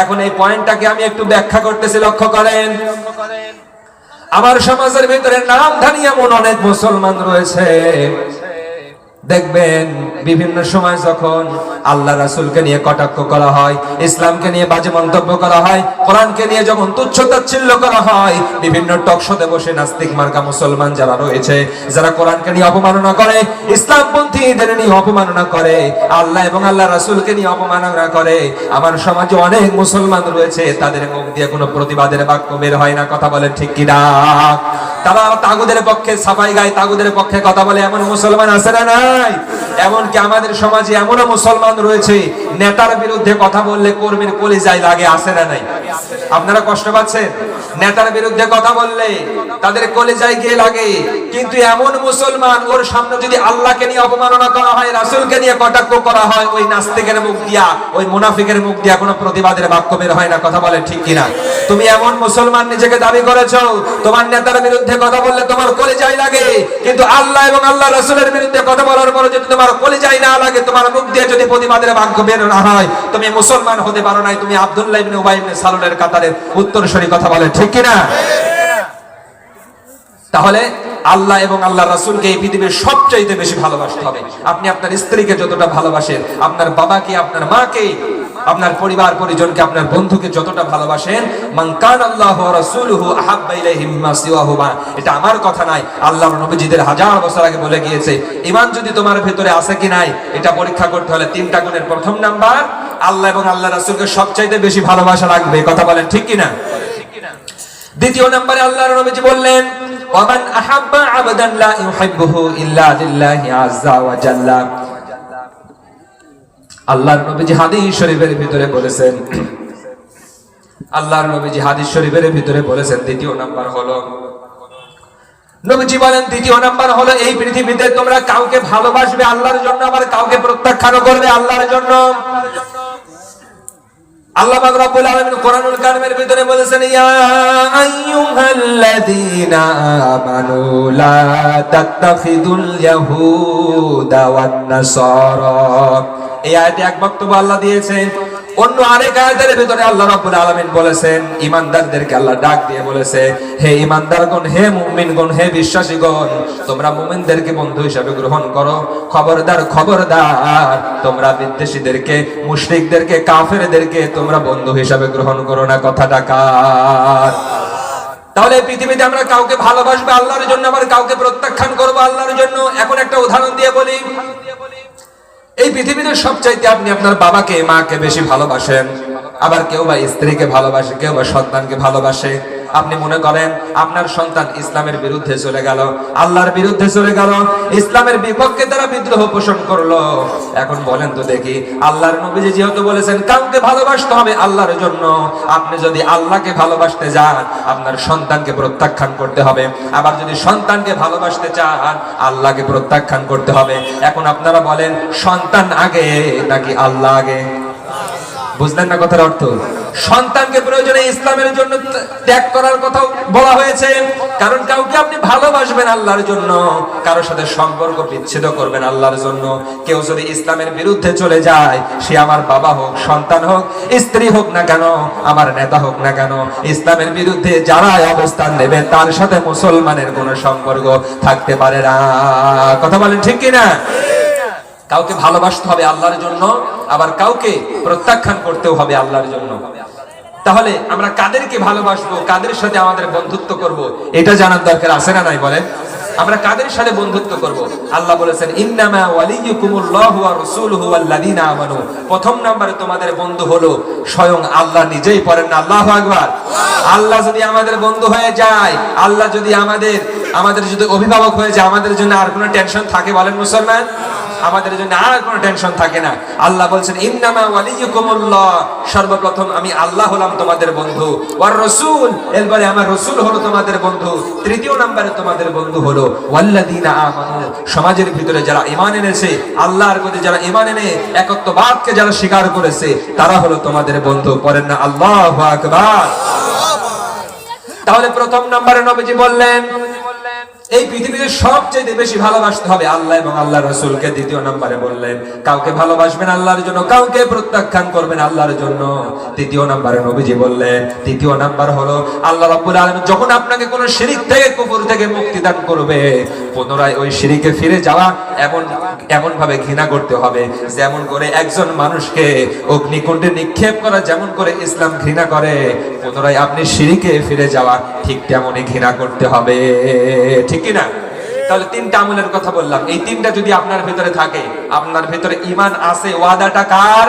এখন এই পয়েন্টটাকে আমি একটু ব্যাখ্যা করতেছি, লক্ষ্য করেন। আমার সমাজের ভিতরে নামধারী এমন অনেক মুসলমান রয়েছে, দেখবেন বিভিন্ন সময় যখন আল্লাহ রাসূলকে নিয়ে কটাক্ষ করা হয়, ইসলামকে নিয়ে বাজে মন্তব্য করা হয়, কোরআনকে নিয়ে যখন তুচ্ছ-তাচ্ছিল্য করা হয়, বিভিন্ন টকশোতে বসে নাস্তিক মার্কা মুসলমান যারা রয়েছে, যারা কোরআনকে নিয়ে অপমাননা করে, ইসলামপন্থীদের নিয়ে অপমাননা করে, আল্লাহ এবং আল্লাহ রাসূলকে নিয়ে অপমাননা করে, আমার সমাজে অনেক মুসলমান রয়েছে, তাদের মুখ দিয়ে কোনো প্রতিবাদের বাক্য বের হয় না। কথা বলে ঠিক কিনা? তারা তাগুদের পক্ষে সাফাই গায়, তাগুদের পক্ষে কথা বলে, এমন মুসলমান আছে না নাই? এমনকি আমাদের সমাজে এমনও মুসলমান রয়েছে, নেতার বিরুদ্ধে কথা বললে কর্মীর কলিজায় লাগে, আছে না নাই? আপনারা কষ্ট পাচ্ছেন? নেতার বিরুদ্ধে কথা বললে তাদের কলিজায় গিয়ে লাগে, কিন্তু এমন মুসলমান, ওর সামনে যদি আল্লাহকে নিয়ে অপমাননা করা হয়, রাসূলকে নিয়ে কটাক্ষ করা হয়, ওই নাস্তিকের মুখ দিয়া, ওই মুনাফিকের মুখ দিয়া কোনো প্রতিবাদের বাক্য বের হয় না। কথা বলে ঠিক কিনা? তুমি এমন মুসলমান নিজেকে দাবি করেছো, তোমার নেতার বিরুদ্ধে কথা বললে তোমার কলিজায় লাগে, কিন্তু আল্লাহ এবং আল্লাহ রাসূলের বিরুদ্ধে কথা বলার পরে যদি তোমার কলিজায় না লাগে, তোমার মুখ দিয়ে যদি প্রতিবাদের বাক্য বের না হয়, তুমি মুসলমান হতে পারো নাই, তুমি আব্দুল্লাহ ইবনে উবাই ইবনে সালুলের কাতারের উত্তরসূরি। কথা বলে ঠিক কিনা? তাহলে আল্লাহ এবং আল্লাহ রাসূলকে এই পৃথিবীর সবচাইতে বেশি ভালোবাসতে হবে। আপনি আপনার স্ত্রীকে যতটা ভালোবাসেন, আপনার বাবাকে, আপনার মাকে, আপনার পরিবার পরিজনকে, আপনার বন্ধুকে যতটা ভালোবাসেন, মান কানা আল্লাহু ওয়া রাসূলুহু আহাব্বা ইলাইহি মিম্মা সিওয়াহুমা, এটা আমার কথা নাই, আল্লাহর নবীজিদের হাজার বছর আগে বলে গিয়েছে। ঈমান যদি তোমার ভিতরে আছে কি নাই এটা পরীক্ষা করতে হলে তিনটা গুণের প্রথম নাম্বার, আল্লাহ এবং আল্লাহ রাসূলকে সবচাইতে বেশি ভালোবাসা রাখবে। কথা বলেন ঠিক কিনা? দ্বিতীয় নম্বরে আল্লাহর নবীজি বললেন ওয়ামান আহাব্বা আবদান লা ইউহিব্বুহু ইল্লা লিল্লাহি আযজা ওয়া জাল্লা। আল্লাহর নবীজি হাদিস শরীফের ভিতরে বলেছেন, আল্লাহর নবীজি হাদিস শরীফের ভিতরে বলেছেন দ্বিতীয় নাম্বার হলো, নবীজি বলেন দ্বিতীয় নাম্বার হলো এই পৃথিবীতে তোমরা কাউকে ভালোবাসবে আল্লাহর জন্য, আবার কাউকে প্রত্যাখ্যান করবে আল্লাহর জন্য। আল্লাহ পাক রব্বুল আলামিন কোরআনুল কারীমের ভিতরে বলেছেন ইয়া আইয়ুহাল্লাযীনা আমানু লা তাত্তাখিদুল ইয়াহুদা ওয়ান নাসারা এই আয়াতে এক বক্তব্য আল্লাহ দিয়েছেন। অন্য আরেক আয়াতের ভিতরে আল্লাহ রাব্বুল আলামিন বলেছেন, ঈমানদারদেরকে আল্লাহ ডাক দিয়ে বলেছে, হে ঈমানদারগণ, হে মুমিনগণ, হে বিশ্বাসীগণ, তোমরা মুমিনদেরকে বন্ধু হিসেবে গ্রহণ করো। খবরদার খবরদার, তোমরা বিদ্বেষীদেরকে, মুশরিকদেরকে, কাফেরদেরকে তোমরা বন্ধু হিসেবে গ্রহণ করো না। কথাটা কার? তাহলে পৃথিবীতে আমরা কাউকে ভালোবাসবো আল্লাহর জন্য, আবার কাউকে প্রত্যাখ্যান করবো আল্লাহর জন্য। এখন একটা উদাহরণ দিয়ে বলি, এই পৃথিবীতে সবচাইতে আপনি আপনার বাবাকে, মাকে বেশি ভালোবাসেন, আবার কেউ বা স্ত্রীকে ভালোবাসে, কেউ বা সন্তানকে ভালোবাসে। আপনি মনে করেন আপনার সন্তান ইসলামের বিরুদ্ধে চলে গেল, আল্লাহর বিরুদ্ধে চলে গেল, ইসলামের বিপক্ষে তারা বিদ্রোহ পোষণ করলো। এখন বলেন তো দেখি, আল্লাহর নবীজি যেহেতু বলেছেন কাউকে ভালোবাসতে হবে আল্লাহর জন্য, আপনি যদি আল্লাহকে ভালোবাসতে যান আপনার সন্তানকে প্রত্যাখ্যান করতে হবে, আবার যদি সন্তানকে ভালোবাসতে চান আল্লাহকে প্রত্যাখ্যান করতে হবে। এখন আপনারা বলেন, সন্তান আগে নাকি আল্লাহ আগে? বুঝলেন না কথার অর্থ? সন্তানকে প্রয়োজনে ইসলামের জন্য ত্যাগ করার কথা বলা হয়েছে, কারণ কাউকে আপনি ভালোবাসবেন আল্লাহর জন্য, কারোর সাথে সম্পর্ক বিচ্ছেদ করবেন আল্লাহর জন্য। কেউ যদি ইসলামের বিরুদ্ধে চলে যায়, সে আমার বাবা হোক, সন্তান হোক, স্ত্রী হোক না কেন, আমার নেতা হোক না কেন, ইসলামের বিরুদ্ধে যারা অবস্থান নেবে তার সাথে মুসলমানের কোনো সম্পর্ক থাকতে পারে না। কথা বলেন ঠিক কিনা? কাউকে ভালোবাসতে হবে আল্লাহর জন্য, আবার কাউকে প্রত্যাখ্যান করতেও হবে আল্লাহর জন্য। তাহলে আমরা কাদেরকে ভালোবাসবো, কাদের সাথে আমাদের বন্ধুত্ব করব, এটা জানার দরকার আছে না নাই? বলেন, আমরা কাদের সাথে বন্ধুত্ব করব? আল্লাহ বলেছেন, ইন্নামা ওয়ালিয়ুকুমুল্লাহু ওয়া রাসূলুহু ওয়াল্লাযীনা আমানু। প্রথম নম্বরে তোমাদের বন্ধু হলো স্বয়ং আল্লাহ নিজেই। পড়েন না আল্লাহু আকবার। আল্লাহ যদি আমাদের বন্ধু হয়ে যায়, আল্লাহ যদি আমাদের যদি অভিভাবক হয়ে যায়, আমাদের জন্য আর কোনো টেনশন থাকে? বলেন মুসলমান, আমাদের জন্য আর কোনো টেনশন থাকে না। আল্লাহ বলছেন, ইন্নামা ওয়ালিয়ুকুমুল্লাহ, সর্বপ্রথম আমি আল্লাহ হলাম তোমাদের বন্ধু, ওয়ার রাসূল, এরপরে আমার রাসূল হলো তোমাদের বন্ধু, তৃতীয় নম্বরে তোমাদের বন্ধু হলো ওয়াল্লাযীনা আমানু, সমাজের ভিতরে যারা ঈমান এনেছে, আল্লাহর প্রতি যারা ঈমান এনে একত্ববাদকে যারা স্বীকার করেছে, তারা হলো তোমাদের বন্ধু। পড়েন না আল্লাহু আকবার। তাহলে প্রথম নম্বরে নবীজি বললেন, এই পৃথিবীতে সবচেয়ে বেশি ভালোবাসতে হবে আল্লাহ এবং আল্লাহর রাসূলকে। দ্বিতীয় নম্বরে বললেন, কাউকে ভালোবাসবেন আল্লাহর জন্য, কাউকে প্রত্যাখ্যান করবেন আল্লাহর জন্য। তৃতীয় নম্বরে নবীজি বললেন, তৃতীয় নাম্বার হলো আল্লাহ রাব্বুল আলামিন যখন আপনাকে কোন শিরক থেকে, কুফর থেকে মুক্তি দান করবে, পুনরায় ওই শিরকে ফিরে যাওয়া এমন ভাবে ঘৃণা করতে হবে যেমন করে একজন মানুষকে অগ্নিকুণ্ডে নিক্ষেপ করা যেমন করে ইসলাম ঘৃণা করে, পুনরায় আপনি শিরকে ফিরে যাওয়া ঠিক তেমনই ঘৃণা করতে হবে। ঠিক কিনা? তাহলে তিনটা আমলের কথা বললাম, এই তিনটা যদি আপনার ভিতরে থাকে, আপনার ভিতরে ঈমান আছে, ওয়াদাটা কার?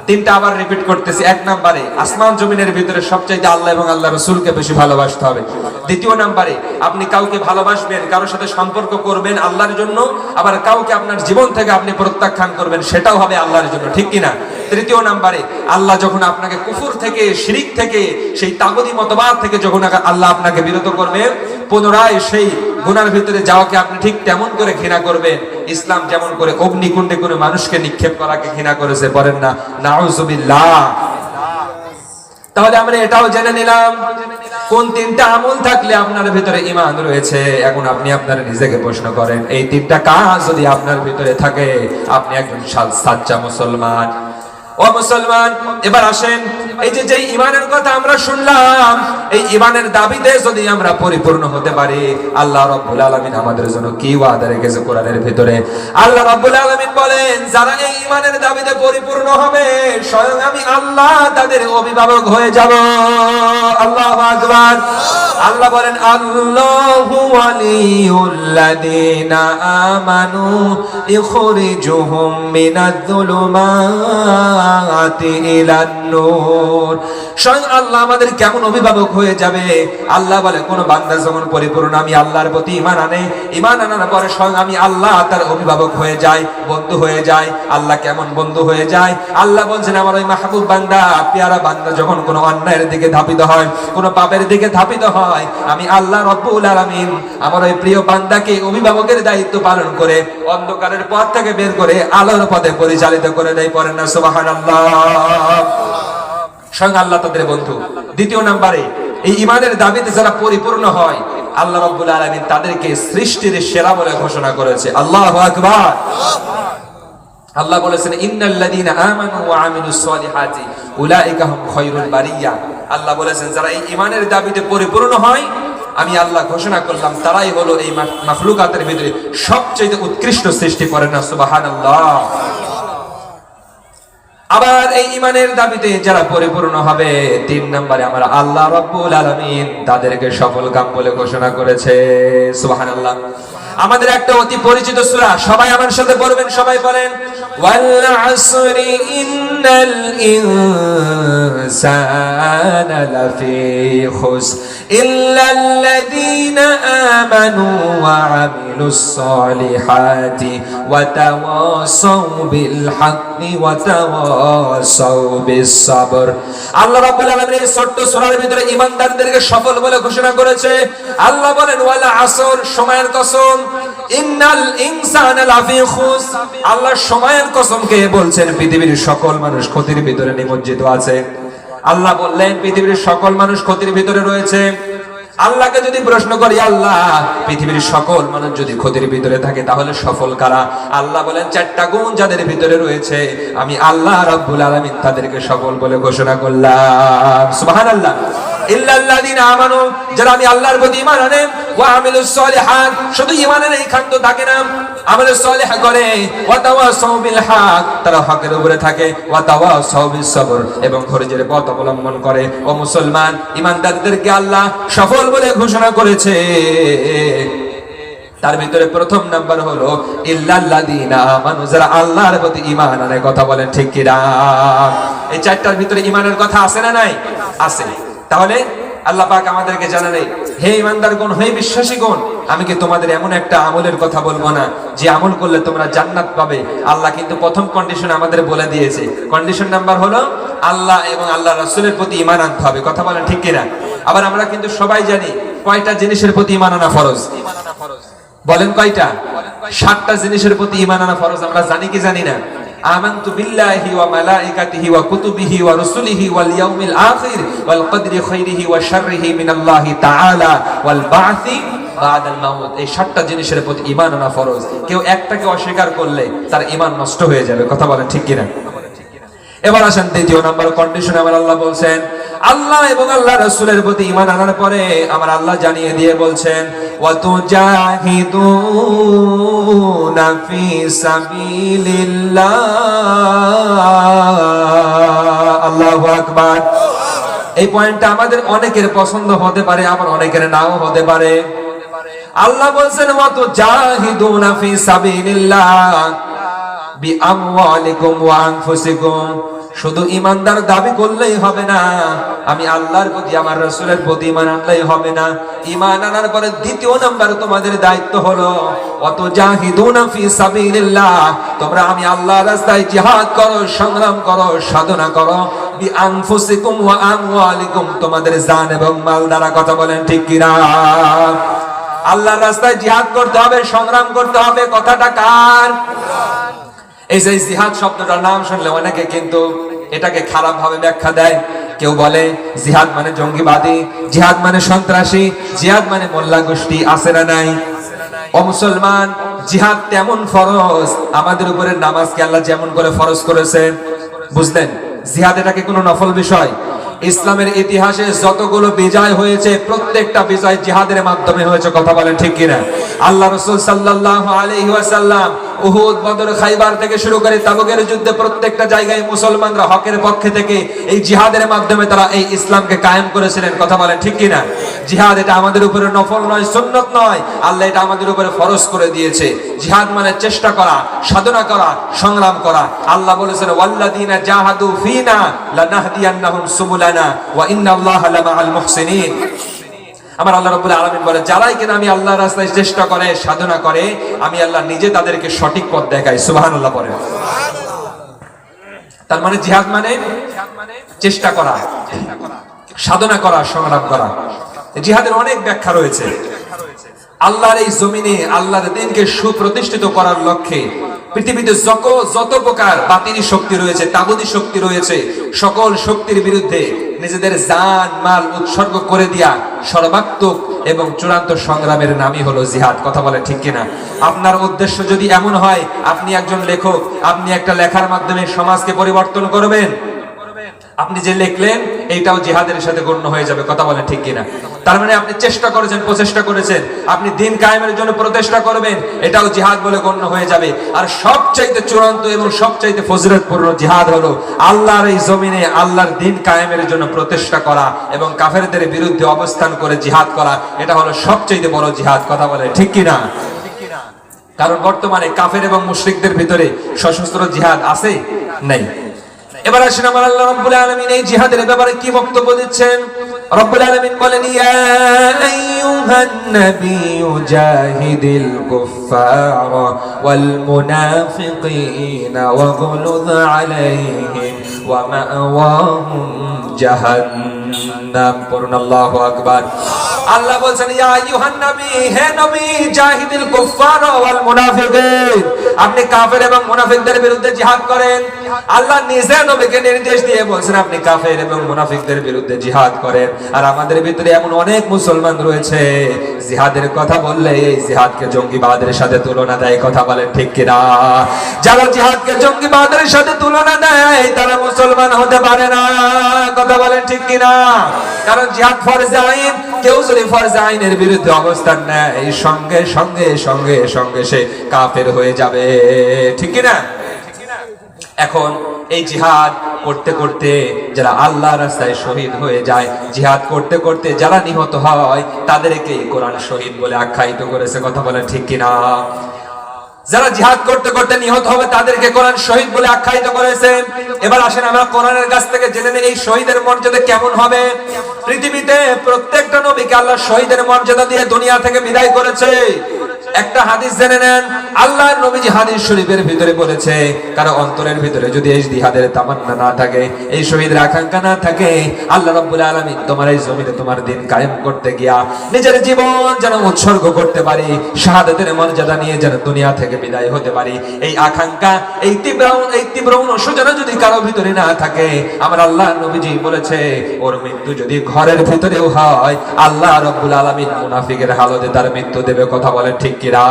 তিনটা আবার রিপিট করতেছি। এক নম্বরে আসমান জমিনের ভিতরে সবচাইতে আল্লাহ এবং আল্লাহ রাসূলকে বেশি ভালোবাসতে হবে। দ্বিতীয় নম্বরে আপনি কাউকে ভালোবাসবেন, কারোর সাথে সম্পর্ক করবেন আল্লাহর জন্য, আবার কাউকে আপনার জীবন থেকে আপনি প্রত্যাখ্যান করবেন, সেটাও হবে আল্লাহর জন্য। ঠিক কিনা? তৃতীয় নম্বরে আল্লাহ যখন আপনাকে কুফর থেকে, শিরক থেকে, সেই তাগুতি মতবাদ থেকে যখন আল্লাহ আপনাকে বিরত করবে, পুনরায় সেই গুনার ভিতরে যাওয়াকে আপনি ঠিক তেমন করে ঘৃণা করবেন, ইসলাম যেমন করে অগ্নিকুণ্ডে কোনো মানুষকে নিক্ষেপ করাকে ঘৃণা করেছে। বলেন না নাউযুবিল্লাহ। তাহলে আমরা এটাও জেনে নিলাম কোন তিনটা আমল থাকলে আপনার ভিতরে ঈমান রয়েছে। এখন আপনি আপনার নিজেকে প্রশ্ন করেন, এই তিনটা কাজ যদি আপনার ভিতরে থাকে, আপনি একজন সাচ্চা মুসলমান। ও মুসলমান, এবার আসেন, এই যে ঈমানের কথা আমরা শুনলাম, এই ঈমানের দাবিতে যদি আমরা পরিপূর্ণ হতে পারি, আল্লাহ রাব্বুল আলামিন আমাদের জন্য কি ওয়াদা রেখেছে কোরআনের ভিতরে। আল্লাহ রাব্বুল আলামিন বলেন, যারা এই ঈমানের দাবিতে পরিপূর্ণ হবে, স্বয়ং আমি আল্লাহ তাদের অভিভাবক হয়ে যাব। আল্লাহু আকবার। আল্লাহ বলেন, আল্লাহু ওয়ালিয়ুল্লাযীনা আমানু ইখরিজুহুম মিনায-যুলুমাতি ইলান-নূর। স্বয়ং আল্লাহ আমাদের কেমন অভিভাবক হয়ে যাবে? আল্লাহ বলে, কোন বান্দা যখন পরিপূর্ণ আমি আল্লাহর প্রতি ঈমান আনে, ঈমান আনার পরে স্বয়ং আমি আল্লাহ তার অভিভাবক হয়ে যাই, বন্ধু হয়ে যাই। আল্লাহ কেমন বন্ধু হয়ে যায়? আল্লাহ বলছেন, আমার ওই মাহবুব বান্দা, পেয়ারা বান্দা যখন কোন অন্যায়ের দিকে ধাবিত হয়, কোন পাপের দিকে ধাবিত হয়, আমি আল্লাহ রাব্বুল আলামিন আমার ওই প্রিয় বান্দাকে অভিভাবকের দায়িত্ব পালন করে অন্ধকারের পথ থেকে বের করে আলোর পথে পরিচালিত করে দেয়। পড়েন না সুবহানাল্লাহ। স্বয়ং আল্লাহ তাদের বন্ধু। দ্বিতীয় নম্বরে এই ঈমানের দাবিতে যারা পরিপূর্ণ হয়, আল্লাহ রাব্বুল আলামিন তাদেরকে সৃষ্টির সেরা বলে ঘোষণা করেছে। আল্লাহু আকবার। আল্লাহ বলেছেন ইন্নাল্লাযীনা আমানু ওয়া আমিলুস সলিহাতি উলাইকা হুম খায়রুল বারিয়া। আল্লাহ বলেছেন যারা এই ঈমানের দাবিতে পরিপূর্ণ হয়, আমি আল্লাহ ঘোষণা করলাম তারাই হলো এই মাখলুকাতের ভিতরে সবচেয়ে উৎকৃষ্ট সৃষ্টি। করেন না সুবহানাল্লাহ। আবার এই ঈমানের দাবিতে যারা পরিপূর্ণ হবে, 3 নম্বরে আমরা আল্লাহ রাব্বুল আলামিন তাদেরকে সফল কাম বলে ঘোষণা করেছে। সুবহানাল্লাহ। আমাদের একটা অতি পরিচিত সূরা, সবাই আমার সাথে পড়বেন, সবাই বলেন ওয়াল আসরি ইন্নাল ইনসানা লাফি খুস ইল্লাল্লাযীনা আমানু ওয়া আমিলুস সলিহাতি ওয়া তাওয়াসাউ বিল হাক্কি ওয়া তাওয়াসাউ বিস সাবর। আল্লাহ রাব্বুল আলামিন এই ছোট্ট সূরার ভিতরে ঈমানদারদেরকে সফল বলে ঘোষণা করেছে। আল্লাহ বলেন ওয়াল আসর, সময়ের কসম, ইন্নাল ইনসানা লাফি খুস, আল্লাহ সময়ের কসমকে বলছেন পৃথিবীর সকল মানুষ ক্ষতির ভিতরে নিমজ্জিত আছে। আল্লাহ বললেন পৃথিবীর সকল মানুষ ক্ষতির ভিতরে রয়েছে। আল্লাহকে যদি প্রশ্ন করি, আল্লাহ পৃথিবীর সকল মানুষ যদি ক্ষতির ভিতরে থাকে তাহলে সফল কারা? আল্লাহ বলেন 4টা গুণ যাদের ভিতরে রয়েছে আমি আল্লাহ রাব্বুল আলামিন তাদেরকে সফল বলে ঘোষণা করলাম। সুবহানাল্লাহ। ইল্লাল্লাযীনা আমানু, যারা আমি আল্লাহর প্রতি ঈমান আনে, ওয়া আমিলুস সলিহাত, শুধু ঈমানের এই খান্ত থাকে না, আমলে সলিহ করে, ওয়া তাওয়াসাউ বিল হক, তারা হকের উপরে থাকে, ওয়া তাওয়াসাউ বিস সবর, এবং ধৈর্যের পথ অবলম্বন করে। ও মুসলমান, ঈমানদারদেরকে আল্লাহ সফল বলে ঘোষণা করেছে। তার ভিতরে প্রথম নাম্বার হলো ইল্লাল্লাযীনা আমানু, যারা আল্লাহর প্রতি ঈমান আনে। কথা বলেন ঠিক কি না? এই 4টার ভিতরে ঈমানের কথা আছে না নাই? আছে। তাহলে আল্লাহ পাক আমাদেরকে জানালেন, হে ঈমানদারগণ, হে বিশ্বাসীগণ, আমি কি তোমাদের এমন একটা আমলের কথা বলবো না যে আমল করলে তোমরা জান্নাত পাবে? আল্লাহ কিন্তু প্রথম কন্ডিশন আমাদের বলে দিয়েছে। কন্ডিশন নাম্বার হলো আল্লাহ এবং আল্লাহ রাসূলের প্রতি ঈমান আনতে হবে। কথা বলেন ঠিক কিনা? আবার আমরা কিন্তু সবাই জানি কয়টা জিনিসের প্রতি ঈমান আনা ফরজ? বলেন কয়টা? 7টা জিনিসের প্রতি ঈমান আনা ফরজ। আমরা জানি কি জানি না? আমানতু বিল্লাহি ওয়া মালাইকাতিহি ওয়া কুতুবিহি ওয়া রুসুলিহি ওয়াল ইয়াউমিল আখির ওয়াল কদরি খাইরিহি ওয়া শাররিহি মিনাল্লাহি তাআলা ওয়াল বা'থি বা'দাল মাউত। এই 7টা জিনিসের প্রতি ঈমান আনা ফরজ। কেউ একটাকে অস্বীকার করলে তার ঈমান নষ্ট হয়ে যাবে। কথা বলেন ঠিক কিনা? এবার আসেন দ্বিতীয় নাম্বার কন্ডিশন। আমার আল্লাহ বলছেন আল্লাহ এবং আল্লাহ রাসূলের প্রতি ঈমান আনার পরে আমার আল্লাহ জানিয়ে দিয়ে বলছেন ওয়া তুজাহিদুনা ফি সাবিলিল্লাহ। আল্লাহু আকবার। এই পয়েন্টটা আমাদের অনেকের পছন্দ হতে পারে, আবার অনেকের নাও হতে পারে। আল্লাহ বলছেন ওয়া তুজাহিদুনা ফি সাবিলিল্লাহ বিআমওয়ালিকুম ওয়া আনফুসিকুম। শুধু ঈমানদার দাবি করলেই হবে না, আমি আল্লাহর প্রতি আমার রাসূলের প্রতি ঈমান আনলেই হবে না। ঈমান আনার পরে দ্বিতীয় নাম্বার তোমাদের দায়িত্ব হলো অত জাহিদুনা ফি সাবিলিল্লাহ, তোমরা আমি আল্লাহর রাস্তায় জিহাদ করো, সংগ্রাম করো, সাধনা করো। বিআনফুসিকুম ওয়া আমওয়ালিকুম, তোমাদের জান এবং মাল দ্বারা। কথা বলেন ঠিক কি না? আল্লাহর রাস্তায় জিহাদ করতে হবে, সংগ্রাম করতে হবে। কথাটা কার? এই যে জিহাদ শব্দটার নাম শুনলে অনেকে কিন্তু এটাকে খারাপ ভাবে ব্যাখ্যা দেয়। কেউ বলে জিহাদ মানে জঙ্গিবাদী, জিহাদ মানে সন্ত্রাসী, জিহাদ মানে মোল্লা গোষ্ঠী। আছে না নাই? ও মুসলমান, জিহাদ তেমন ফরজ আমাদের উপরে নামাজকে আল্লাহ যেমন করে ফরজ করেছে। বুঝলেন? জিহাদ এটাকে কোনো নফল বিষয়। ইসলামের ইতিহাসে যতগুলো বিজয় হয়েছে প্রত্যেকটা বিজয় জিহাদের মাধ্যমে হয়েছে। কথা বলেন ঠিক কিনা? আল্লাহ রাসূল সাল্লাল্লাহু আলাইহি ওয়াসাল্লাম উহুদ, বদর, খাইবার থেকে শুরু করে তাবুকের যুদ্ধে প্রত্যেকটা জায়গায় মুসলমানরা হকের পক্ষে থেকে এই জিহাদের মাধ্যমে তারা এই ইসলামকে কায়েম করেছিলেন। কথা বলেন ঠিক কিনা? জিহাদ এটা আমাদের উপরে নফল নয়, সুন্নাত নয়, আল্লাহ এটা আমাদের উপরে ফরজ করে দিয়েছে। জিহাদ মানে চেষ্টা করা, সাধনা করা, সংগ্রাম করা। আল্লাহ বলেছেন ওয়াল্লাযীনা জাহাদু ফিনা লানাহদিয়ান্নাহুম সুবুলানা ওয়া ইন্নাল্লাহা লামাআল মুহসিনিন। আমার আল্লাহ রাব্বুল আলামিন বলে যারাই কিনা আমি আল্লাহর রাস্তায় চেষ্টা করে, সাধনা করে, আমি আল্লাহ নিজে তাদেরকে সঠিক পথ দেখাই। সুবহানাল্লাহ পড়ে। তার মানে জিহাদ মানে চেষ্টা করা, সাধনা করা, সংগ্রাম করা। জিহাদের অনেক ব্যাখ্যা রয়েছে। আল্লাহর এই জমিনে আল্লাহর দ্বীনকে সুপ্রতিষ্ঠিত করার লক্ষ্যে পৃথিবীতে যত প্রকার বাতিল শক্তি রয়েছে, তাগুতি শক্তি রয়েছে, সকল শক্তির বিরুদ্ধে নিজেদের জান মাল উৎসর্গ করে দিয়া সর্বাত্মক এবং চূড়ান্ত সংগ্রামের নামই হলো জিহাদ। কথা বলে ঠিক কিনা? আপনার উদ্দেশ্য যদি এমন হয় আপনি একজন লেখক, আপনি একটা লেখার মাধ্যমে সমাজকে পরিবর্তন করবেন, আপনি যে লিখলেন এইটাও জিহাদের সাথে গণ্য হয়ে যাবে। কথা বলেন ঠিক কিনা? তার মানে আপনি চেষ্টা করেছেন, প্রচেষ্টা করেছেন, আপনি দিন কায়েমের জন্য প্রচেষ্টা করবেন, এটাও জিহাদ বলে গণ্য হয়ে যাবে। আর সবচাইতে চূড়ান্ত এবং সবচাইতে ফজিলতপূর্ণ জিহাদ হলো আল্লাহর এই জমিনে আল্লাহর দিন কায়েমের জন্য প্রচেষ্টা করা এবং কাফেরদের বিরুদ্ধে অবস্থান করে জিহাদ করা, এটা হলো সবচাইতে বড় জিহাদ। কথা বলে ঠিক কিনা? কারণ বর্তমানে কাফের এবং মুশরিকদের ভিতরে সশস্ত্র জিহাদ আছে নাই? এবার আসেন আমার আল্লাহ রাব্বুল আলামিন এই জিহাদের ব্যাপারে কি বক্তব্য দিচ্ছেন। রব্বুল আলামিন বলেন, ইয়া আইয়ুহান নাবিয়্যু জাহিদিল কুফফারা ওয়াল মুনাফিকিনা ওয়াগলুয আলাইহিম ওয়া মা'ওয়াহুম জাহান্নাম। পড়ুন আল্লাহু আকবার। আল্লাহ বলেন, ইয়া আইয়ুহান নবী, হে নবী, জাহিদিল কুফফারা ওয়াল মুনাফিকিন, আপনি কাফের এবং মুনাফিকদের বিরুদ্ধে জিহাদ করেন। আল্লাহ নিজে নবীকে নির্দেশ দিয়ে বলেন আপনি কাফের এবং মুনাফিকদের বিরুদ্ধে জিহাদ করেন। আর আমাদের ভিতরে এমন অনেক মুসলমান রয়েছে জিহাদের কথা বললে এই জিহাদকে জঙ্গিবাদের সাথে তুলনা দেয়। কথা বলেন ঠিক কিনা? যারা জিহাদকে জঙ্গিবাদের সাথে তুলনা দেয় তারা মুসলমান হতে পারে না। কথা বলেন ঠিক কিনা? কারণ জিহাদ ফরজে আইন, কেউ যদি ফরজে আইনের বিরুদ্ধে অবস্থান নেয় সঙ্গে সঙ্গে সঙ্গে সঙ্গে সে কাফের হয়ে যাবে। ঠিক কিনা? এখন এই জিহাদ করতে করতে যারা আল্লাহর রাস্তায় শহীদ হয়ে যায়, জিহাদ করতে করতে যারা নিহত হয় তাদেরকে কোরআন শহীদ বলে আখ্যায়িত করেছে। কথা বলেন ঠিক কিনা? যারা জিহাদ করতে করতে নিহত হবে তাদেরকে কোরআন শহীদ বলে আখ্যায়িত করেছে। এবার আসেন আমরা কোরআনের কাছ থেকে জেনে নিই এই শহীদের মর্যাদা কেমন হবে। পৃথিবীতে প্রত্যেকটা নবীকে আল্লাহ শহীদের মর্যাদা দিয়ে দুনিয়া থেকে বিদায় করেছে। একটা হাদিস জেনে নেন, আল্লাহর নবীজি হাদিস শরীফের ভিতরে বলেছে, কারো অন্তরের ভিতরে যদি এই জিহাদের তামান্না না থাকে, এই শহীদের আকাঙ্ক্ষা না থাকে, আল্লাহ রাব্বুল আলামিন তোমার এই জমিনে তোমার দিন কায়েম করতে গিয়া নিজের জীবন যেন উৎসর্গ করতে পারি, শাহাদাতের মর্যাদা নিয়ে যেন দুনিয়া থেকে বিদায় হতে পারি, এই আকাঙ্ক্ষা, এই তীব্র অনুশোচনা যদি কারো ভিতরে না থাকে, আমার আল্লাহর নবীজি বলেছে ওর মৃত্যু যদি ঘরের ভিতরেও হয় আল্লাহ রাব্বুল আলামিন মুনাফিকের হালতে তার মৃত্যু দেবে। কথা বলেন ঠিক কিনা?